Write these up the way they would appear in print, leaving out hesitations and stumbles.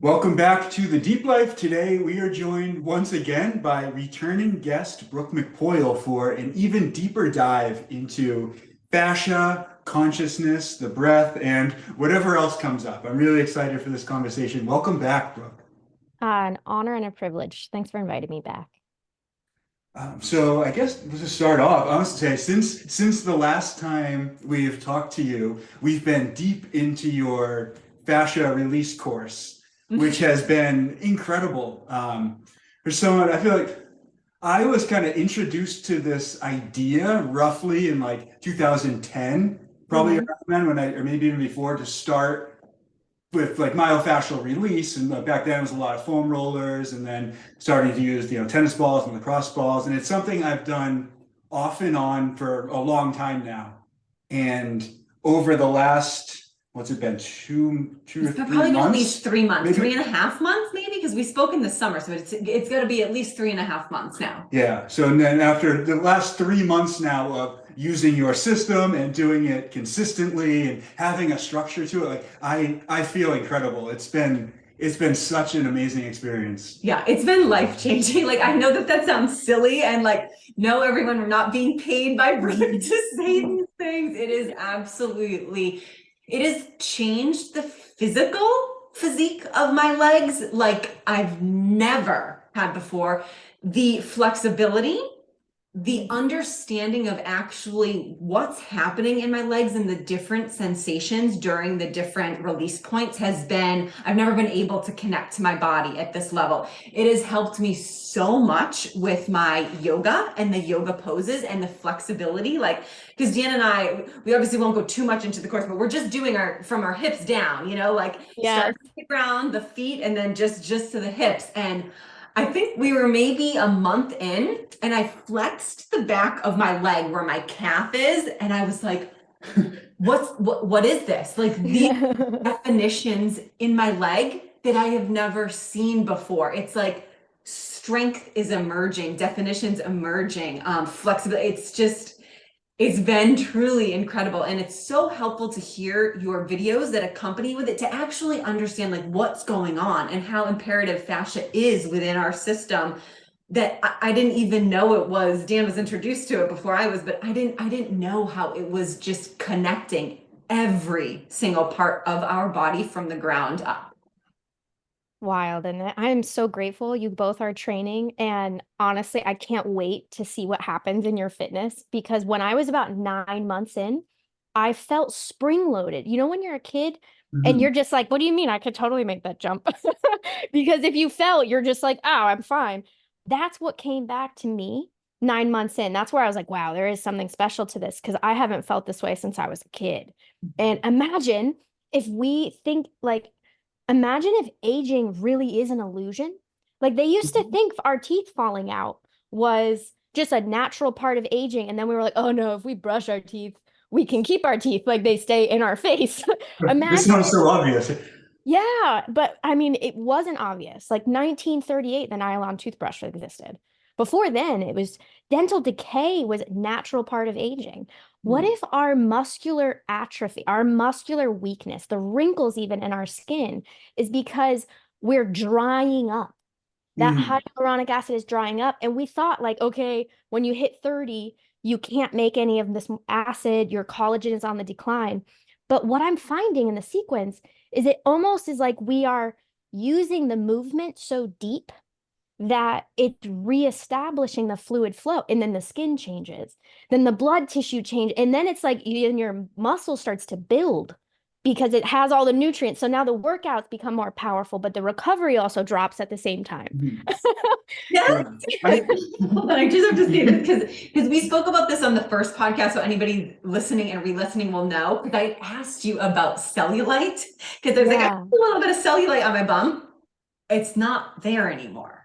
Welcome back to the Deep Life. Today we are joined once again by returning guest Brooke McPoyle for an even deeper dive into fascia, consciousness, the breath, and whatever else comes up. I'm really excited for this conversation. Welcome back, Brooke. An honor and a privilege. Thanks for inviting me back. So I guess to start off, I must say, since the last time we've talked to you, we've been deep into your fascia release course, which has been incredible. For someone, I feel like I was kind of introduced to this idea roughly in like 2010, probably Mhm. around then or maybe even before, to start with like myofascial release. And back then it was a lot of foam rollers, and then starting to use, tennis balls and lacrosse balls. And it's something I've done off and on for a long time now. And over the last, what's it been, two or It's three probably been at months? least 3 months, Maybe. 3.5 months, maybe, because we spoke in the summer, so it's got to be at least 3.5 months now. Yeah. So and then after the last 3 months now of using your system and doing it consistently and having a structure to it, like I feel incredible. It's been such an amazing experience. Yeah, it's been life-changing. Like, I know that sounds silly, and like, no, everyone, we're not being paid by Brooke to say these things. It has changed the physique of my legs like I've never had before. The flexibility, the understanding of actually what's happening in my legs and the different sensations during the different release points I've never been able to connect to my body at this level. It has helped me so much with my yoga and the yoga poses and the flexibility. Like, because Dan and I, we obviously won't go too much into the course, but we're just doing from our hips down, like start to the ground, the feet, and then just to the hips. And I think we were maybe a month in, and I flexed the back of my leg where my calf is, and I was like, what is this? Like, these definitions in my leg that I have never seen before. It's like strength is emerging, definitions emerging, flexibility. It's been truly incredible, and it's so helpful to hear your videos that accompany with it to actually understand like what's going on and how imperative fascia is within our system, that I didn't even know it was. Dan was introduced to it before I was, but I didn't know how it was just connecting every single part of our body from the ground up. Wild. And I'm so grateful you both are training. And honestly, I can't wait to see what happens in your fitness, because when I was about 9 months in, I felt spring loaded. You know, when you're a kid and Mhm. you're just like, what do you mean? I could totally make that jump. Because if you fell, you're just like, oh, I'm fine. That's what came back to me 9 months in. That's where I was like, wow, there is something special to this, because I haven't felt this way since I was a kid. And imagine if we think like, imagine if aging really is an illusion. Like, they used to think our teeth falling out was just a natural part of aging. And then we were like, oh no, if we brush our teeth, we can keep our teeth, like they stay in our face. This Imagine sounds if, so obvious. yeah, but I mean, it wasn't obvious. Like 1938, the nylon toothbrush existed. Before then, it was dental decay was a natural part of aging. What if our muscular atrophy, our muscular weakness, the wrinkles even in our skin is because we're drying up? That Mm. hyaluronic acid is drying up. And we thought, like, okay, when you hit 30, you can't make any of this acid, your collagen is on the decline. But what I'm finding in the sequence is it almost is like we are using the movement so deep that it's reestablishing the fluid flow, and then the skin changes, then the blood tissue change, and then it's like your muscle starts to build because it has all the nutrients. So now the workouts become more powerful, but the recovery also drops at the same time. Mhm. Yes. Yeah. I, Hold on, I just have to say this because we spoke about this on the first podcast, so anybody listening and re-listening will know. Because I asked you about cellulite, because there's like I have Yeah. a little bit of cellulite on my bum. It's not there anymore.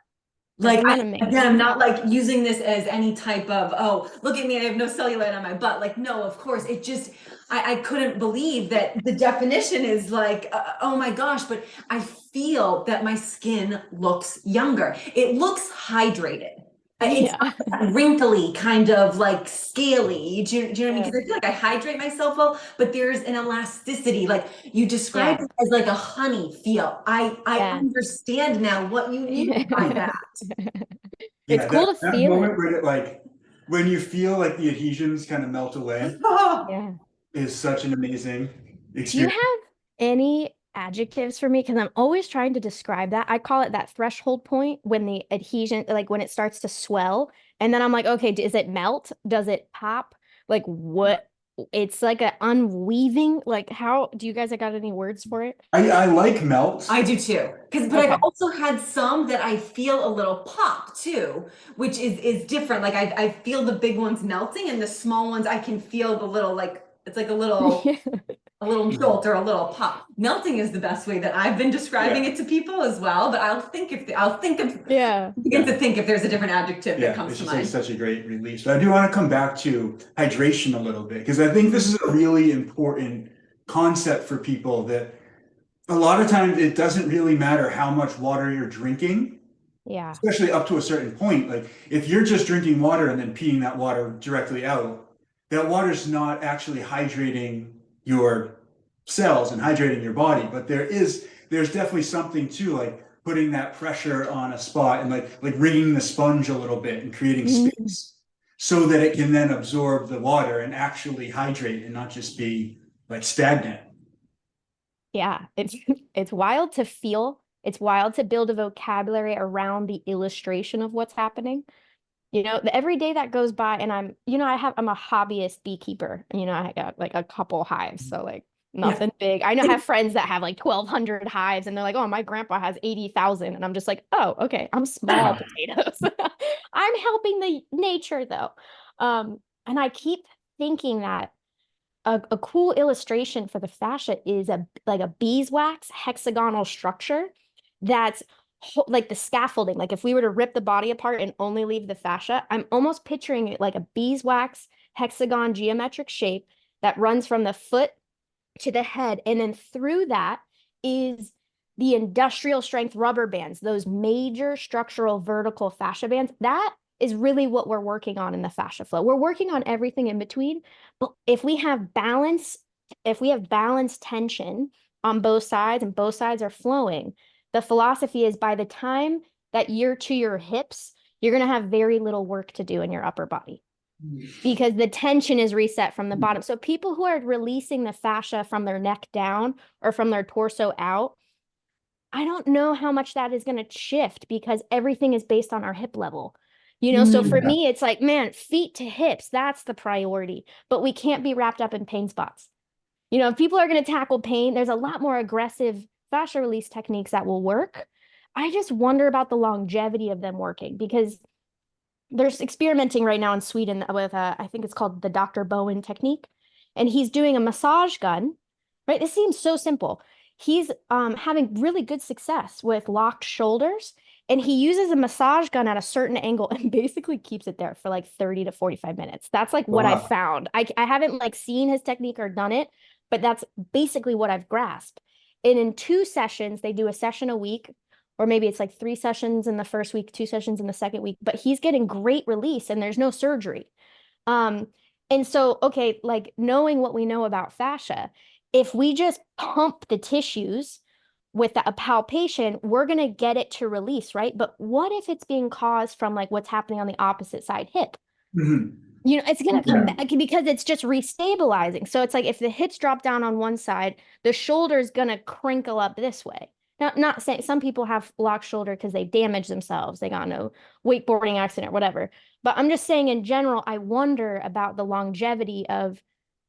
Like, Isn't that again, I'm amazing? not like using this as any type of, oh, look at me, I have no cellulite on my butt. Like, no, of course, it just, I couldn't believe that the definition is like, oh my gosh, but I feel that my skin looks younger. It looks hydrated. It's Yeah. not that wrinkly, kind of like scaly. Do you know what I mean? Yeah. Because I feel like I hydrate myself well, but there's an elasticity. Like you described Yeah. it as like a honey feel. I Yeah. understand now what you mean by that. It's Yeah, cool to that feel it. moment where it like when you feel like the adhesions kind of melt away Yeah. is such an amazing Do you experience. have any adjectives for me? Because I'm always trying to describe that. I call it that threshold point when the adhesion, like when it starts to swell. And then I'm like, okay, does it melt? Does it pop? Like what? It's like an unweaving. Like how do you guys got any words for it? I like melt. I do too. But I've Okay. also had some that I feel a little pop too, which is different. Like I feel the big ones melting and the small ones I can feel the little like it's like a little jolt or a little pop. Melting is the best way that I've been describing it to people as well. But I'll Yeah. begin to think if there's a different adjective that comes it's to just like mind. such a great release. But I do want to come back to hydration a little bit because I think this is a really important concept for people that a lot of times it doesn't really matter how much water you're drinking, Yeah. especially up to a certain point. Like if you're just drinking water and then peeing that water directly out, that water's not actually hydrating your cells and hydrating your body. But there's definitely something to like putting that pressure on a spot and like wringing the sponge a little bit and creating Mhm. space so that it can then absorb the water and actually hydrate and not just be like stagnant. Yeah. It's wild to feel. It's wild to build a vocabulary around the illustration of what's happening. Every day that goes by and I'm a hobbyist beekeeper. I got like a couple hives, so like Yeah. nothing big. I have friends that have like 1,200 hives and they're like, oh, my grandpa has 80,000. And I'm just like, oh, okay, I'm small potatoes. I'm helping the nature though. And I keep thinking that a cool illustration for the fascia is like a beeswax hexagonal structure that's like the scaffolding. Like if we were to rip the body apart and only leave the fascia, I'm almost picturing it like a beeswax hexagon geometric shape that runs from the foot to the head. And then through that is the industrial strength rubber bands, those major structural vertical fascia bands. That is really what we're working on in the fascia flow. We're working on everything in between, but if we have balanced tension on both sides and both sides are flowing, the philosophy is by the time that you're to your hips, you're going to have very little work to do in your upper body because the tension is reset from the bottom. So people who are releasing the fascia from their neck down or from their torso out, I don't know how much that is going to shift because everything is based on our hip level. So for me, it's like, man, feet to hips, that's the priority. But we can't be wrapped up in pain spots. If people are going to tackle pain, there's a lot more aggressive fascia release techniques that will work. I just wonder about the longevity of them working because there's experimenting right now in Sweden with I think it's called the Dr. Bowen technique, and he's doing a massage gun. Right, this seems so simple. He's having really good success with locked shoulders, and he uses a massage gun at a certain angle and basically keeps it there for like 30 to 45 minutes. That's like what I've Wow. found. I haven't like seen his technique or done it, but that's basically what I've grasped. And in 2 sessions, they do a session a week or maybe it's like 3 sessions in the first week, 2 sessions in the second week, but he's getting great release and there's no surgery. Um, and so, okay, like knowing what we know about fascia, if we just pump the tissues with a palpation, we're going to get it to release, right? But what if it's being caused from like what's happening on the opposite side hip? Mhm. It's going to come back because it's just restabilizing. So it's like if the hips drop down on one side, the shoulder's going to crinkle up this way. Now, not saying some people have locked shoulder because they damage themselves. They got no wakeboarding accident or whatever. But I'm just saying in general, I wonder about the longevity of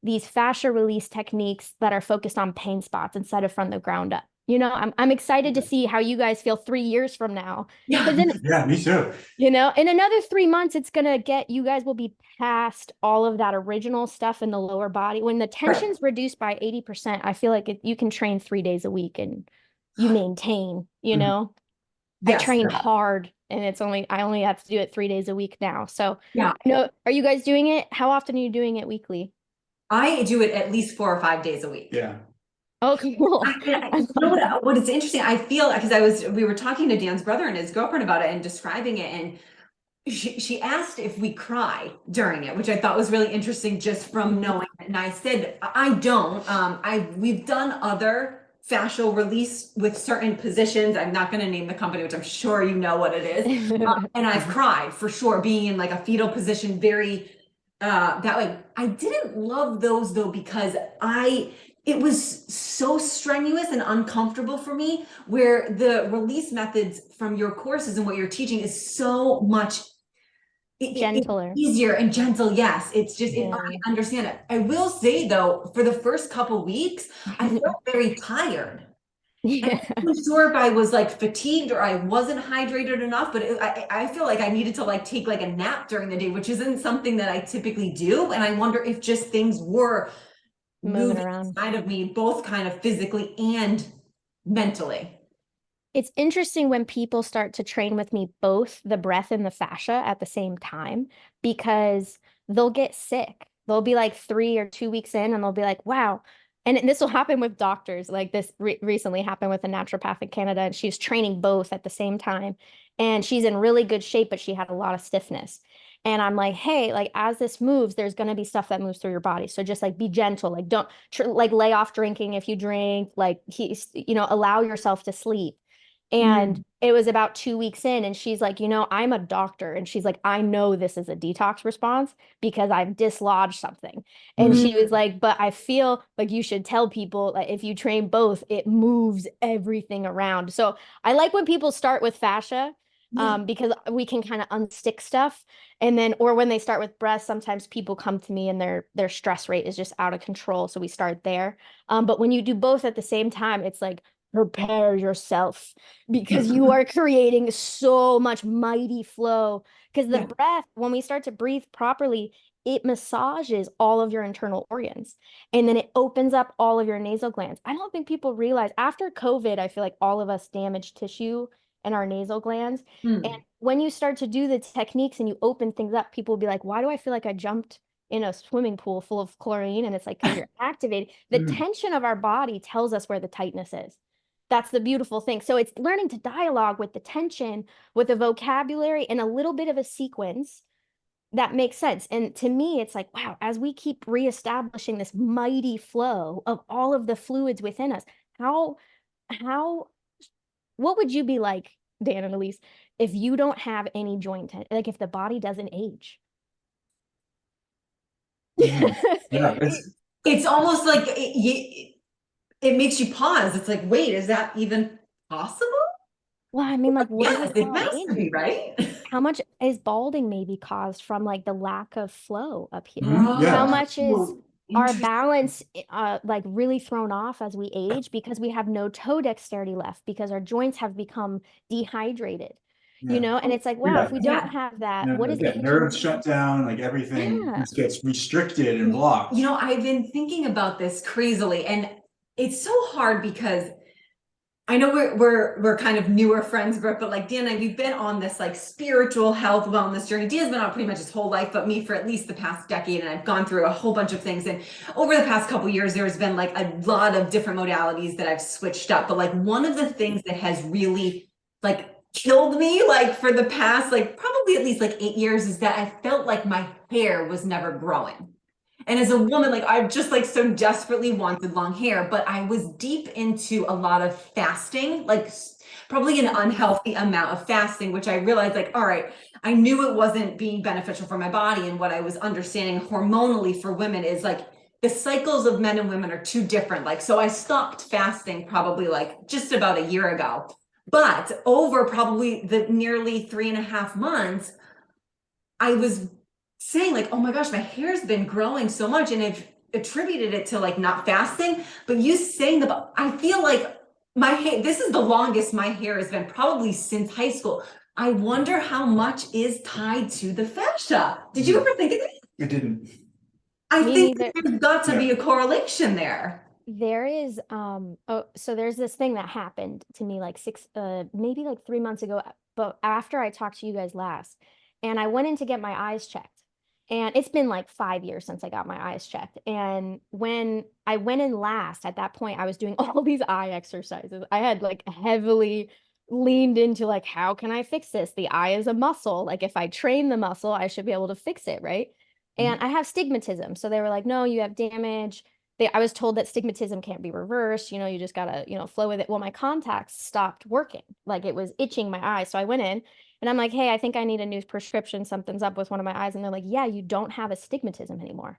these fascia release techniques that are focused on pain spots instead of from the ground up. I'm excited to see how you guys feel 3 years from now. Because then Yeah, me too. in another 3 months, it's going to you guys will be past all of that original stuff in the lower body. When the tension's reduced by 80%, I feel like you can train 3 days a week and you maintain, Mhm. I Yes. train hard and I only have to do it 3 days a week now. So Yeah. Are you guys doing it? How often are you doing it weekly? I do it at least 4 or 5 days a week. Yeah. Oh, cool. You know what is interesting? I feel because we were talking to Dan's brother and his girlfriend about it and describing it, and she asked if we cry during it, which I thought was really interesting just from knowing it. And I said, I don't. We've done other fascial release with certain positions. I'm not going to name the company, which I'm sure you know what it is. And I've cried for sure, being in like a fetal position, very that way. I didn't love those though, because it was so strenuous and uncomfortable for me, where the release methods from your courses and what you're teaching is so much Gentler. easier and gentle. Yes, it's just Yeah. I understand it. I will say though, for the first couple weeks, I felt very tired. Yeah. I'm not sure if I was like fatigued or I wasn't hydrated enough, but I feel like I needed to like take like a nap during the day, which isn't something that I typically do. And I wonder if just things were Moving moving around. inside of me, both kind of physically and mentally. It's interesting when people start to train with me, both the breath and the fascia at the same time, because they'll get sick. They'll be like 3 or 2 weeks in and they'll be like, wow. And this will happen with doctors. Like this recently happened with a naturopath in Canada, and she's training both at the same time. And she's in really good shape, but she had a lot of stiffness. And I'm like, hey, like as this moves, there's going to be stuff that moves through your body. So just like be gentle, like don't like lay off drinking if you drink, like allow yourself to sleep. And it was about 2 weeks in, and she's like, I'm a doctor. And she's like, I know this is a detox response because I've dislodged something. And she was like, but I feel like you should tell people that if you train both, it moves everything around. So I like when people start with fascia, because we can kind of unstick stuff. And then, or when they start with breath, sometimes people come to me and their stress rate is just out of control. So we start there. But when you do both at the same time, it's like, prepare yourself, because you are creating so much mighty flow. Because the breath, when we start to breathe properly, it massages all of your internal organs, and then it opens up all of your nasal glands. I don't think people realize, after COVID, I feel like all of us damaged tissue in our nasal glands. And when you start to do the techniques and you open things up, people will be like, why do I feel like I jumped in a swimming pool full of chlorine? And it's like, because you're activated. The tension of our body tells us where the tightness is. That's the beautiful thing. So it's learning to dialogue with the tension, with the vocabulary, and a little bit of a sequence that makes sense. And to me, it's like, wow, as we keep reestablishing this mighty flow of all of the fluids within us, how, what would you be like, Dan and Elise, if you don't have any joint tension, like if the body doesn't age? Yeah, It's almost like it makes you pause. It's like, wait, is that even possible? Well, I mean, like, what Yes, do we it call has to be, aging? right? How much is balding maybe caused from like the lack of flow up here? Yeah. How much is Oh, our interesting. balance like really thrown off as we age, because we have no toe dexterity left, because our joints have become dehydrated, and it's like, wow, if we don't have that, what is aging? Nerves shut down, like everything Yeah. just gets restricted and blocked. I've been thinking about this crazily, and it's so hard because I know we're kind of newer friends, Brooke, but like Dan and I, we've been on this like spiritual health wellness journey. Dan's been on pretty much his whole life, but me for at least the past decade, and I've gone through a whole bunch of things. And over the past couple of years, there's been like a lot of different modalities that I've switched up. But like one of the things that has really like killed me, like for the past like probably at least like 8 years, is that I felt like my hair was never growing. And as a woman, like I just like so desperately wanted long hair, but I was deep into a lot of fasting, like probably an unhealthy amount of fasting, which I realized like, all right, I knew it wasn't being beneficial for my body. And what I was understanding hormonally for women is like the cycles of men and women are too different. Like, so I stopped fasting probably like just about a year ago, but over probably the nearly 3.5 months, I was saying like, oh my gosh, my hair's been growing so much, and I've attributed it to like not fasting. But you saying I feel like my hair, this is the longest my hair has been probably since high school. I wonder how much is tied to the fascia. Did you ever think of it? It didn't. I Me think neither. there's got to be a correlation there. There is so there's this thing that happened to me like maybe like 3 months ago, but after I talked to you guys last, and I went in to get my eyes checked. And it's been like 5 years since I got my eyes checked. And when I went in last, at that point, I was doing all these eye exercises. I had like heavily leaned into like, how can I fix this? The eye is a muscle. Like if I train the muscle, I should be able to fix it, right? And I have stigmatism. So they were like, no, you have damage. I was told that stigmatism can't be reversed. You just gotta, flow with it. Well, my contacts stopped working. Like it was itching my eye. So I went in and I'm like, hey, I think I need a new prescription. Something's up with one of my eyes. And they're like, yeah, you don't have astigmatism anymore.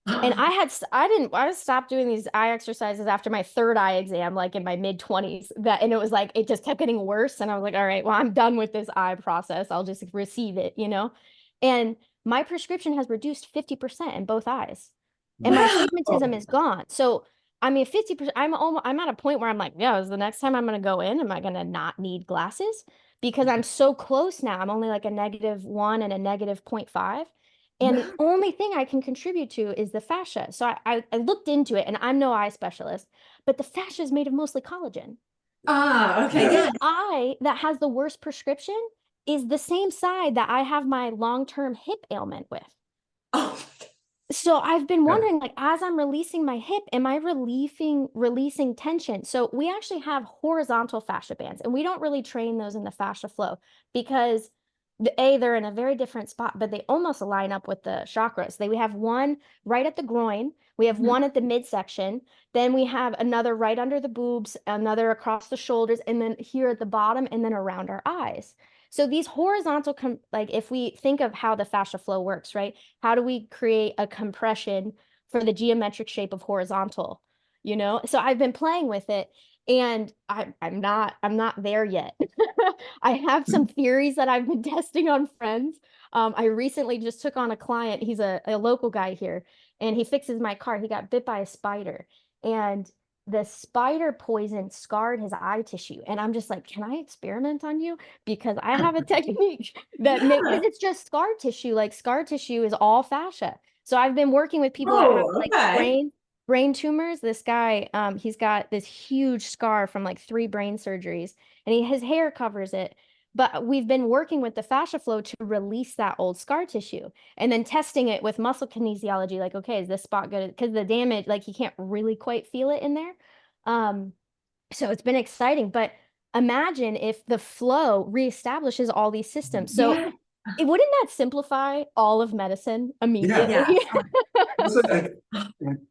And I stopped doing these eye exercises after my third eye exam, like in my mid-20s, and it was like, it just kept getting worse. And I was like, all right, well, I'm done with this eye process. I'll just receive it, And my prescription has reduced 50% in both eyes. And my astigmatism is gone. So, I mean, 50%, I'm at a point where I'm like, yeah, is the next time I'm going to go in, am I going to not need glasses? Because I'm so close now. I'm only like a -1 and a -0.5. And the only thing I can contribute to is the fascia. So I looked into it, and I'm no eye specialist, but the fascia is made of mostly collagen. Okay. The Yeah. eye that has the worst prescription is the same side that I have my long-term hip ailment with. Oh. So I've been wondering, like, as I'm releasing my hip, am I releasing tension? So we actually have horizontal fascia bands, and we don't really train those in the fascia flow because they're in a very different spot, but they almost line up with the chakras. We have one right at the groin, we have one at the midsection, then we have another right under the boobs, another across the shoulders, and then here at the bottom, and then around our eyes. So these horizontal, like if we think of how the fascia flow works, right? How do we create a compression for the geometric shape of horizontal? So I've been playing with it, and I'm not there yet. I have some theories that I've been testing on friends. I recently just took on a client. He's a local guy here, and he fixes my car. He got bit by a spider, and the spider poison scarred his eye tissue. And I'm just like, can I experiment on you? Because I have a technique that because it's just scar tissue. Like scar tissue is all fascia. So I've been working with people that have like brain tumors. This guy, he's got this huge scar from like 3 brain surgeries, and his hair covers it. But we've been working with the fascia flow to release that old scar tissue and then testing it with muscle kinesiology. Like, okay, is this spot good? Because the damage, like he can't really quite feel it in there. So it's been exciting, but imagine if the flow reestablishes all these systems. So wouldn't that simplify all of medicine immediately?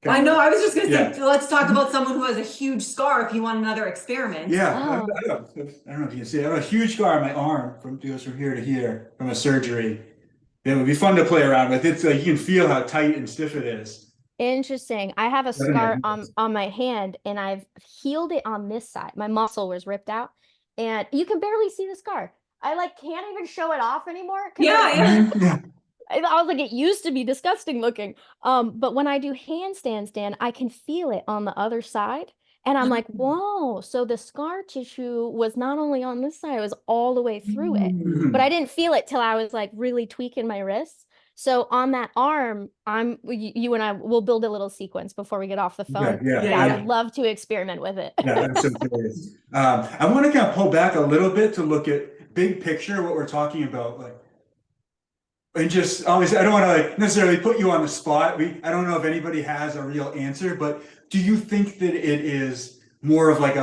I know. I was just going to say, let's talk about someone who has a huge scar if you want another experiment. Yeah. I don't know if you can see it. I have a huge scar on my arm goes from here to here from a surgery. It would be fun to play around with. It's like you can feel how tight and stiff it is. Interesting. I have a scar on my hand, and I've healed it on this side. My muscle was ripped out, and you can barely see the scar. I like can't even show it off anymore. I was like, it used to be disgusting looking. But when I do handstands, Dan, I can feel it on the other side. And I'm like, whoa, so the scar tissue was not only on this side, it was all the way through it. But I didn't feel it till I was like really tweaking my wrists. So on that arm, you and I will build a little sequence before we get off the phone. I would love to experiment with it. I'm so curious. I want to kind of pull back a little bit to look at big picture, what we're talking about, like, and just always, I don't want to like necessarily put you on the spot. I don't know if anybody has a real answer, but do you think that it is more of like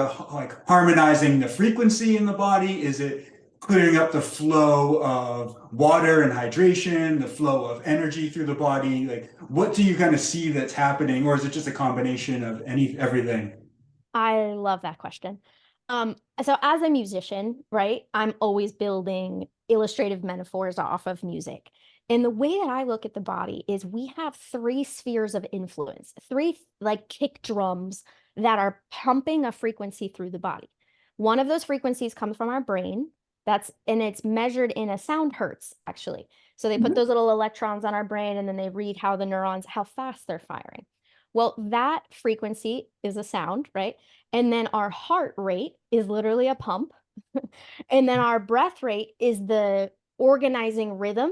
harmonizing the frequency in the body? Is it clearing up the flow of water and hydration, the flow of energy through the body? Like, what do you kind of see that's happening, or is it just a combination of everything? I love that question. So as a musician, right, I'm always building illustrative metaphors off of music. And the way that I look at the body is we have 3 spheres of influence, 3 like kick drums that are pumping a frequency through the body. One of those frequencies comes from our brain. And it's measured in a sound hertz, actually. So they put those little electrons on our brain, and then they read how fast they're firing. Well, that frequency is a sound, right? And then our heart rate is literally a pump. And then our breath rate is the organizing rhythm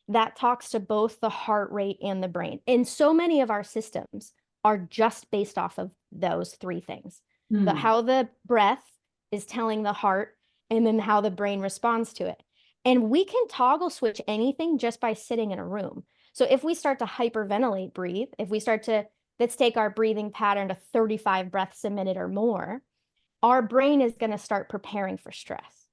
that talks to both the heart rate and the brain. And so many of our systems are just based off of those 3 things. How the breath is telling the heart, and then how the brain responds to it. And we can toggle switch anything just by sitting in a room. So if we start to hyperventilate, let's take our breathing pattern to 35 breaths a minute or more. our brain is going to start preparing for stress.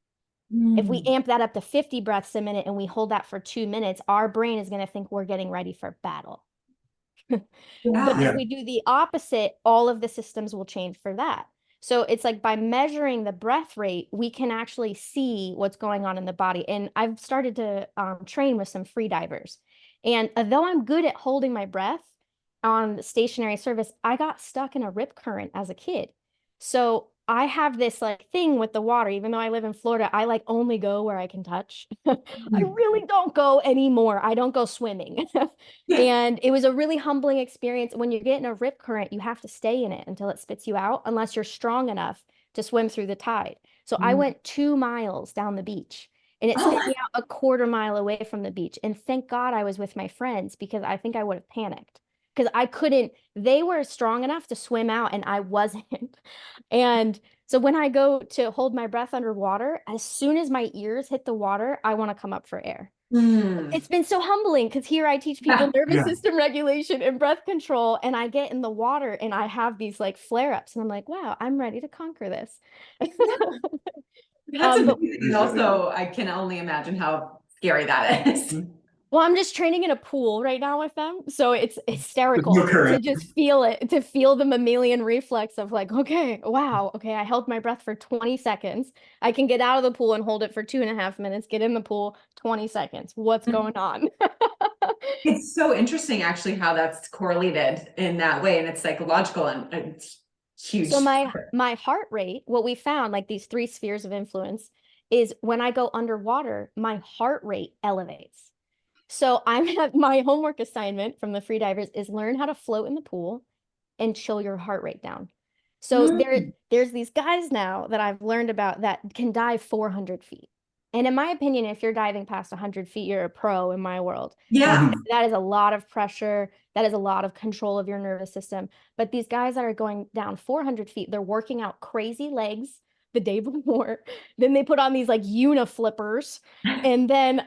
If we amp that up to 50 breaths a minute and we hold that for 2 minutes, our brain is going to think we're getting ready for battle. But if we do the opposite, all of the systems will change for that. So it's like by measuring the breath rate, we can actually see what's going on in the body. And I've started to train with some free divers. And though I'm good at holding my breath on stationary surface, I got stuck in a rip current as a kid. So I have this like thing with the water, even though I live in Florida, I like only go where I can touch. I really don't go anymore. I don't go swimming. And it was a really humbling experience. When you get in a rip current, you have to stay in it until it spits you out, unless you're strong enough to swim through the tide. So I went 2 miles down the beach and it spit me out a 1/4 mile away from the beach. And thank God I was with my friends, because I think I would have panicked because I couldn't, they were strong enough to swim out and I wasn't. And so when I go to hold my breath underwater, as soon as my ears hit the water, I want to come up for air. It's been so humbling because here I teach people nervous system regulation and breath control, and I get in the water and I have these like flare-ups and I'm like, wow, I'm ready to conquer this. That's amazing. And also, I can only imagine how scary that is. Well, I'm just training in a pool right now with them. So it's hysterical to just feel it, to feel the mammalian reflex of like, okay, wow, okay, I held my breath for 20 seconds. I can get out of the pool and hold it for 2.5 minutes, get in the pool, 20 seconds. What's going on? It's so interesting, actually, how that's correlated in that way. And it's psychological and it's huge. So my heart rate, what we found, like these 3 spheres of influence, is when I go underwater, my heart rate elevates. So my homework assignment from the freedivers is learn how to float in the pool and chill your heart rate down. So there's these guys now that I've learned about that can dive 400 feet. And in my opinion, if you're diving past 100 feet, you're a pro in my world. Yeah. That is a lot of pressure. That is a lot of control of your nervous system. But these guys that are going down 400 feet, they're working out crazy legs the day before. Then they put on these like uniflippers, and then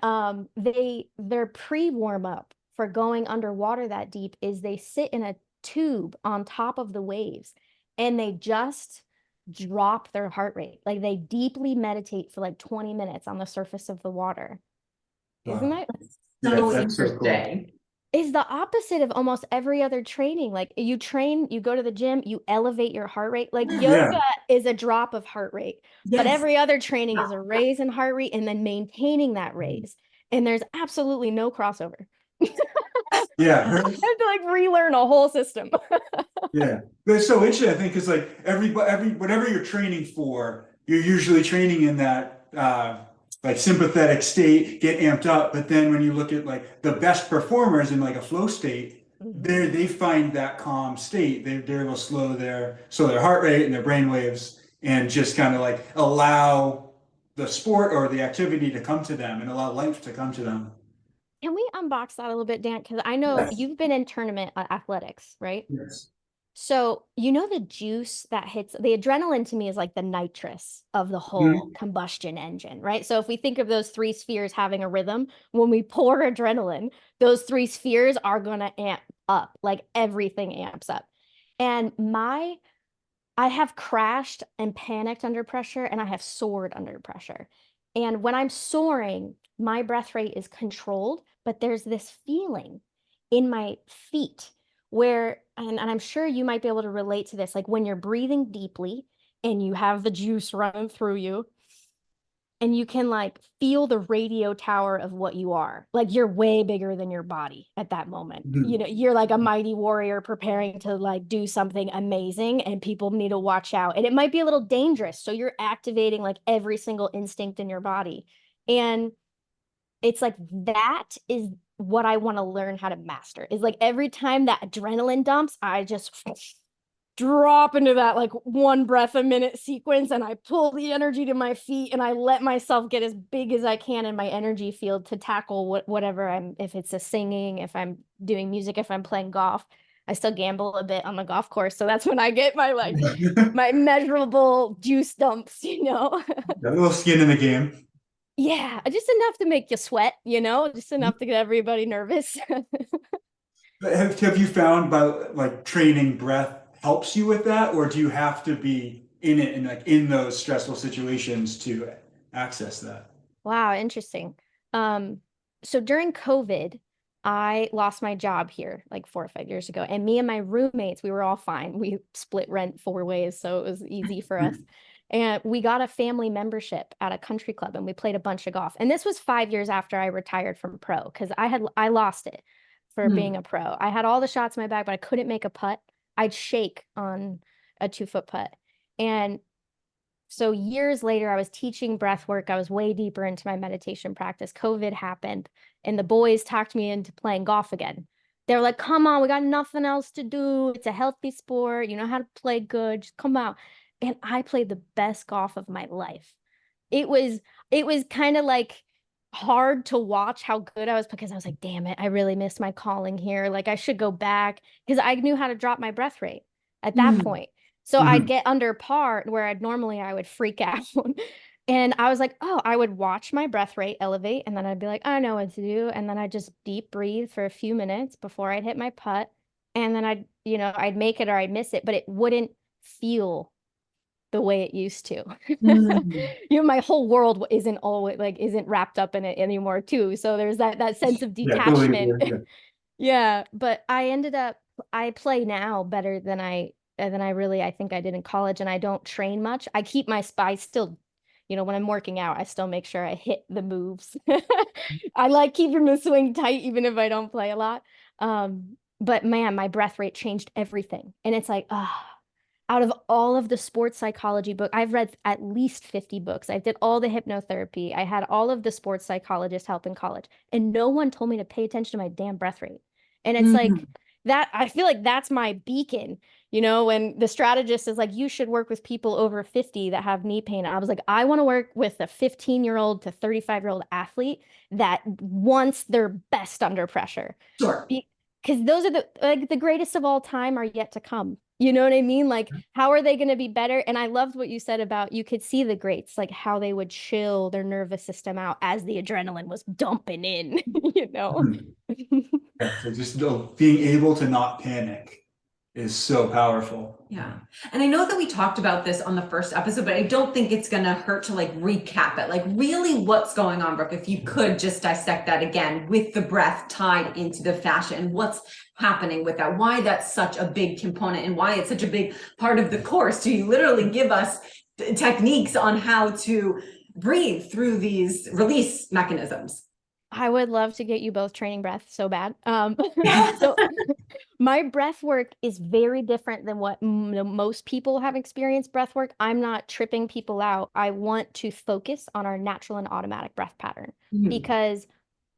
their pre-warm up for going underwater that deep is they sit in a tube on top of the waves and they just drop their heart rate. Like they deeply meditate for like 20 minutes on the surface of the water. Isn't that so interesting? Is the opposite of almost every other training. Like you train, you go to the gym, you elevate your heart rate. Like yoga is a drop of heart rate, but every other training is a raise in heart rate and then maintaining that raise. And there's absolutely no crossover. I have to like relearn a whole system. But it's so interesting, I think, because like whatever you're training for, you're usually training in that like sympathetic state, get amped up. But then when you look at like the best performers in like a flow state, they find that calm state. They're able to slow their heart rate and their brain waves and just kind of like allow the sport or the activity to come to them and allow life to come to them. Can we unbox that a little bit, Dan? Because I know you've been in tournament athletics, right? Yes. So, you know, the juice that hits the adrenaline to me is like the nitrous of the whole combustion engine, right? So if we think of those 3 spheres having a rhythm, when we pour adrenaline, those 3 spheres are going to amp up, like everything amps up. And I have crashed and panicked under pressure, and I have soared under pressure. And when I'm soaring, my breath rate is controlled, but there's this feeling in my feet where, and I'm sure you might be able to relate to this, like when you're breathing deeply and you have the juice running through you and you can like feel the radio tower of what you are, like you're way bigger than your body at that moment. You know, you're like a mighty warrior preparing to like do something amazing and people need to watch out. And it might be a little dangerous. So you're activating like every single instinct in your body. And it's like that is what I want to learn how to master, is like every time that adrenaline dumps, I just drop into that like 1 breath a minute sequence and I pull the energy to my feet and I let myself get as big as I can in my energy field to tackle whatever if it's a singing, if I'm doing music, if I'm playing golf. I still gamble a bit on the golf course. So that's when I get my like my measurable juice dumps, you know. A little skin in the game. Yeah, just enough to make you sweat, you know, just enough to get everybody nervous. Have you found by like training breath helps you with that, or do you have to be in it and like in those stressful situations to access that. Wow, interesting. So during COVID, I lost my job here like 4 or 5 years ago, and me and my roommates, we were all fine. We split rent 4 ways, so it was easy for us. And we got a family membership at a country club, and we played a bunch of golf. And this was 5 years after I retired from pro, because I lost it for being a pro. I had all the shots in my bag, but I couldn't make a putt. I'd shake on a 2-foot putt. And so years later, I was teaching breath work. I was way deeper into my meditation practice. COVID happened, and the boys talked me into playing golf again. They're like, come on, we got nothing else to do. It's a healthy sport. You know how to play good. Just come out. And I played the best golf of my life. It was kind of like hard to watch how good I was, because I was like, damn it, I really missed my calling here. Like I should go back, because I knew how to drop my breath rate at that point. So I'd get under par where I would freak out. And I was like, oh, I would watch my breath rate elevate, and then I'd be like, I know what to do. And then I'd just deep breathe for a few minutes before I'd hit my putt. And then I'd make it or I'd miss it, but it wouldn't feel the way it used to. My whole world isn't wrapped up in it anymore too. So there's that sense of detachment. Totally. Yeah, but I play now better than I think I did in college, and I don't train much. I still, when I'm working out, I still make sure I hit the moves. I like keeping the swing tight even if I don't play a lot. But man, my breath rate changed everything. And it's like, out of all of the sports psychology book, I've read at least 50 books. I did all the hypnotherapy. I had all of the sports psychologists help in college, and no one told me to pay attention to my damn breath rate. And it's like that, I feel like that's my beacon, when the strategist is like, you should work with people over 50 that have knee pain. I was like, I want to work with a 15-year-old to 35-year-old athlete that wants their best under pressure. Sure. Because those are the greatest of all time are yet to come. You know what I mean? Like, how are they going to be better? And I loved what you said about, you could see the greats, like how they would chill their nervous system out as the adrenaline was dumping in, Yeah, so just being able to not panic is so powerful. Yeah. And I know that we talked about this on the first episode, but I don't think it's going to hurt to like recap it. Like really what's going on, Brooke, if you could just dissect that again with the breath tied into the fascia and what's happening with that, why that's such a big component and why it's such a big part of the course. Do you literally give us techniques on how to breathe through these release mechanisms? I would love to get you both training breath so bad. So my breath work is very different than what most people have experienced breath work. I'm not tripping people out. I want to focus on our natural and automatic breath pattern, because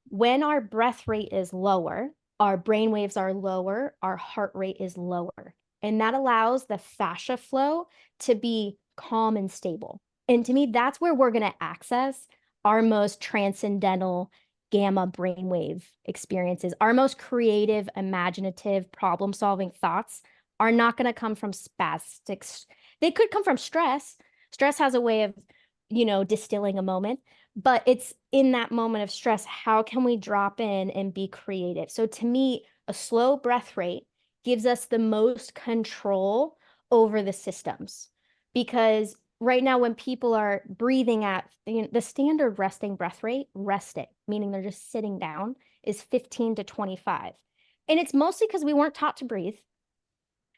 when our breath rate is lower, our brain waves are lower, our heart rate is lower, and that allows the fascia flow to be calm and stable. And to me, that's where we're going to access our most transcendental gamma brainwave experiences. Our most creative, imaginative, problem-solving thoughts are not going to come from spastics. They could come from stress. Stress has a way of, distilling a moment, but it's in that moment of stress, how can we drop in and be creative? So to me, a slow breath rate gives us the most control over the systems, because right now, when people are breathing at the standard resting breath rate, resting, meaning they're just sitting down, is 15 to 25. And it's mostly because we weren't taught to breathe.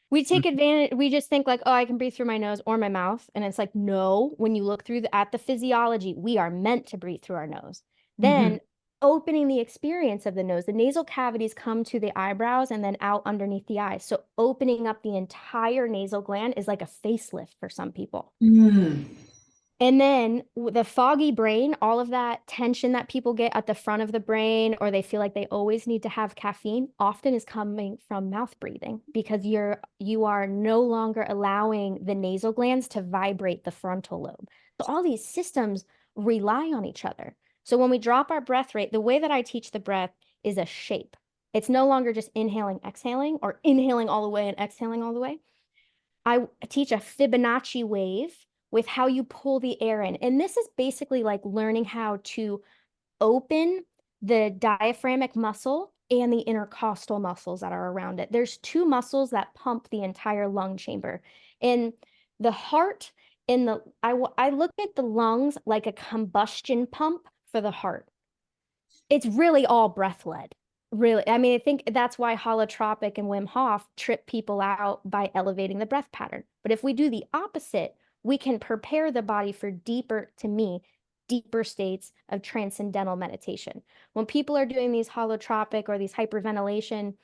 We take advantage, we just think like, oh, I can breathe through my nose or my mouth. And it's like, no, when you look through at the physiology, we are meant to breathe through our nose. Then opening the experience of the nose, the nasal cavities come to the eyebrows and then out underneath the eyes. So opening up the entire nasal gland is like a facelift for some people. And then the foggy brain, all of that tension that people get at the front of the brain, or they feel like they always need to have caffeine, often is coming from mouth breathing, because you are no longer allowing the nasal glands to vibrate the frontal lobe. So all these systems rely on each other. So when we drop our breath rate, the way that I teach the breath is a shape. It's no longer just inhaling, exhaling, or inhaling all the way and exhaling all the way. I teach a Fibonacci wave with how you pull the air in. And this is basically like learning how to open the diaphragmatic muscle and the intercostal muscles that are around it. There's two muscles that pump the entire lung chamber. And the heart I look at the lungs like a combustion pump for the heart. It's really all breath led. Really. I mean, I think that's why holotropic and Wim Hof trip people out by elevating the breath pattern. But if we do the opposite, we can prepare the body for deeper, to me, deeper states of transcendental meditation. When people are doing these holotropic or these hyperventilation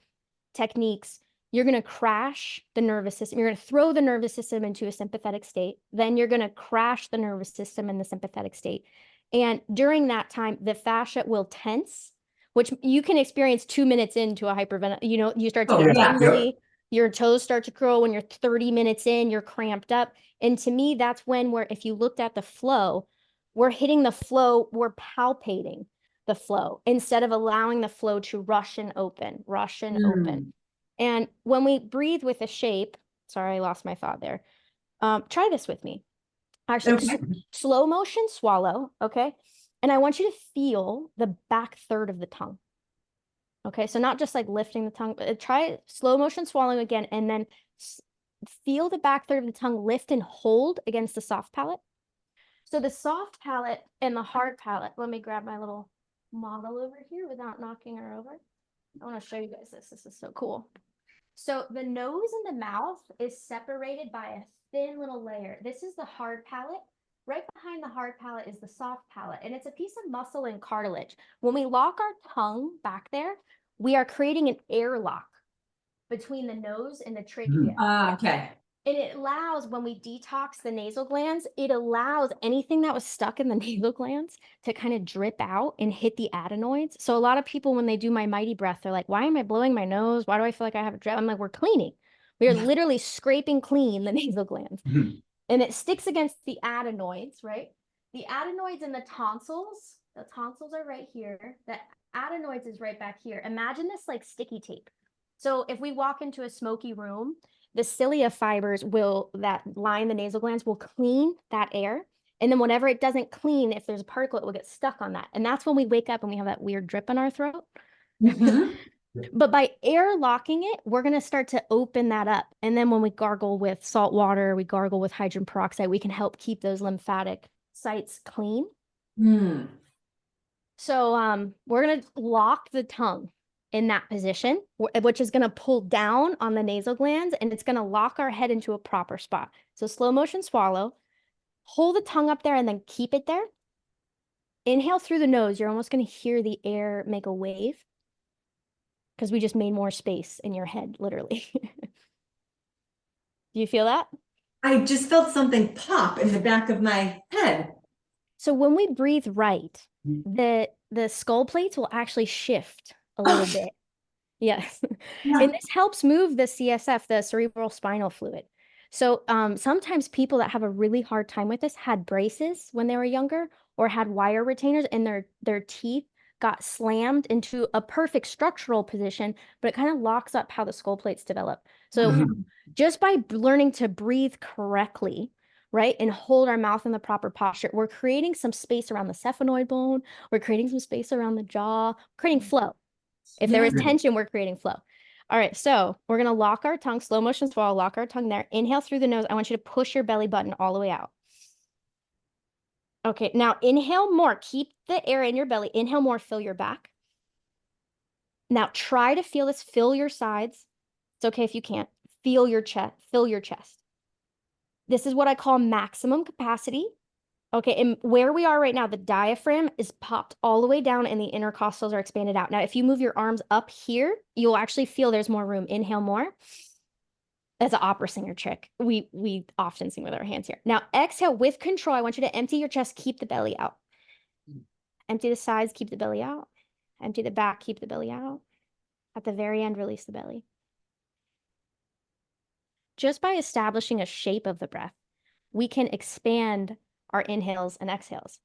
techniques, you're going to crash the nervous system. You're going to throw the nervous system into a sympathetic state. Then you're going to crash the nervous system in the sympathetic state. And during that time, the fascia will tense, which you can experience 2 minutes into a hyperventilation. You know, you start to get tingly, your toes start to curl. When you're 30 minutes in, you're cramped up. And to me, that's when if you looked at the flow, we're hitting the flow, we're palpating the flow instead of allowing the flow to rush and open, rush and open. And when we breathe with a shape, sorry, I lost my thought there. Try this with me. Actually, slow motion swallow, okay? And I want you to feel the back third of the tongue. Okay, so not just like lifting the tongue, but try slow motion swallowing again, and then feel the back third of the tongue lift and hold against the soft palate. So the soft palate and the hard palate, let me grab my little model over here without knocking her over. I want to show you guys this. This is so cool. So the nose and the mouth is separated by a thin little layer. This is the hard palate. Right behind the hard palate is the soft palate, and it's a piece of muscle and cartilage. When we lock our tongue back there, we are creating an airlock between the nose and the trachea. Okay. And it allows, when we detox the nasal glands, it allows anything that was stuck in the nasal glands to kind of drip out and hit the adenoids. So a lot of people, when they do my mighty breath, they're like, why am I blowing my nose? Why do I feel like I have a drip? I'm like, we're cleaning. We are literally scraping clean the nasal glands. And it sticks against the adenoids, right? The adenoids and the tonsils are right here. The adenoids is right back here. Imagine this like sticky tape. So if we walk into a smoky room, the cilia fibers that line the nasal glands will clean that air. And then whenever it doesn't clean, if there's a particle, it will get stuck on that. And that's when we wake up and we have that weird drip in our throat. But by air locking it, we're going to start to open that up. And then when we gargle with salt water, we gargle with hydrogen peroxide, we can help keep those lymphatic sites clean. So we're going to lock the tongue in that position, which is going to pull down on the nasal glands, and it's going to lock our head into a proper spot. So slow motion swallow, hold the tongue up there and then keep it there. Inhale through the nose. You're almost going to hear the air make a wave because we just made more space in your head, literally. Do you feel that? I just felt something pop in the back of my head. So when we breathe right, the skull plates will actually shift a little bit. Yes. And this helps move the CSF, the cerebral spinal fluid. So sometimes people that have a really hard time with this had braces when they were younger or had wire retainers, and their teeth got slammed into a perfect structural position, but it kind of locks up how the skull plates develop. So just by learning to breathe correctly, right, and hold our mouth in the proper posture, we're creating some space around the sphenoid bone. We're creating some space around the jaw, creating flow. If there is tension, we're creating flow. All right, so we're going to lock our tongue, slow motion swallow, lock our tongue there. Inhale through the nose. I want you to push your belly button all the way out. Okay, now inhale more. Keep the air in your belly. Inhale more, fill your back. Now try to feel this, fill your sides. It's okay if you can't. Feel your chest, fill your chest. This is what I call maximum capacity. Okay, and where we are right now, the diaphragm is popped all the way down and the intercostals are expanded out. Now, if you move your arms up here, you'll actually feel there's more room. Inhale more. That's an opera singer trick. We often sing with our hands here. Now, exhale with control. I want you to empty your chest, keep the belly out. Empty the sides, keep the belly out. Empty the back, keep the belly out. At the very end, release the belly. Just by establishing a shape of the breath, we can expand our inhales and exhales.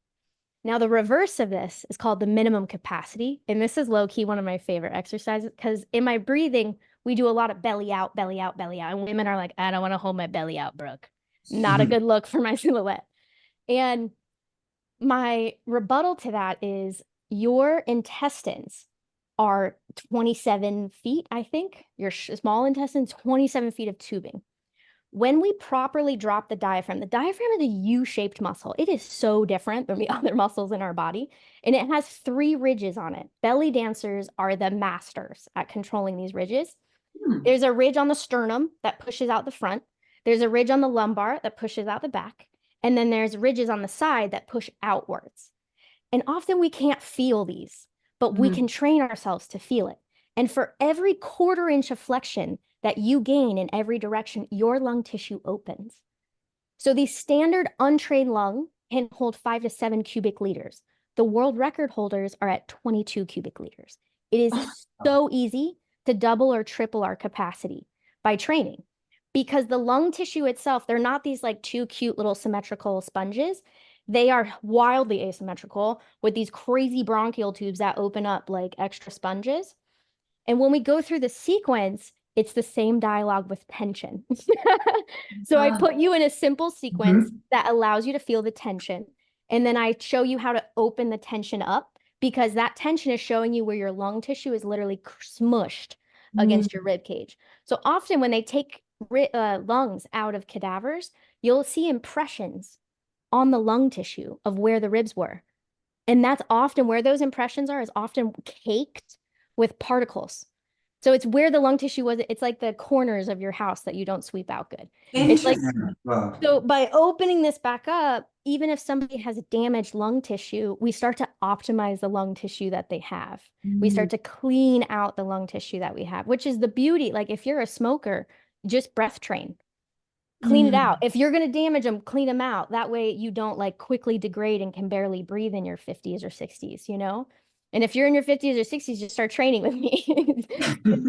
Now, the reverse of this is called the minimum capacity. And this is low-key one of my favorite exercises because in my breathing, we do a lot of belly out, belly out, belly out. And women are like, I don't want to hold my belly out, Brooke. Not a good look for my silhouette. And my rebuttal to that is your intestines are 27 feet, I think. Your small intestine, 27 feet of tubing. When we properly drop the diaphragm is a U-shaped muscle. It is so different than the other muscles in our body. And it has 3 ridges on it. Belly dancers are the masters at controlling these ridges. There's a ridge on the sternum that pushes out the front. There's a ridge on the lumbar that pushes out the back. And then there's ridges on the side that push outwards. And often we can't feel these, but we can train ourselves to feel it. And for every 1/4 inch of flexion that you gain in every direction, your lung tissue opens. So the standard untrained lung can hold 5 to 7 cubic liters. The world record holders are at 22 cubic liters. It is so easy to double or triple our capacity by training, because the lung tissue itself, they're not these like 2 cute little symmetrical sponges. They are wildly asymmetrical with these crazy bronchial tubes that open up like extra sponges. And when we go through the sequence, it's the same dialogue with tension. So I put you in a simple sequence that allows you to feel the tension. And then I show you how to open the tension up, because that tension is showing you where your lung tissue is literally smushed against your rib cage. So often when they take lungs out of cadavers, you'll see impressions on the lung tissue of where the ribs were. And that's often where those impressions are, is often caked with particles. So it's where the lung tissue was. It's like the corners of your house that you don't sweep out good. It's like, so by opening this back up, even if somebody has damaged lung tissue, we start to optimize the lung tissue that they have. We start to clean out the lung tissue that we have, which is the beauty. Like if you're a smoker, just breath train. Clean it out. If you're going to damage them, clean them out. That way you don't like quickly degrade and can barely breathe in your 50s or 60s, you know? And if you're in your 50s or 60s, just start training with me.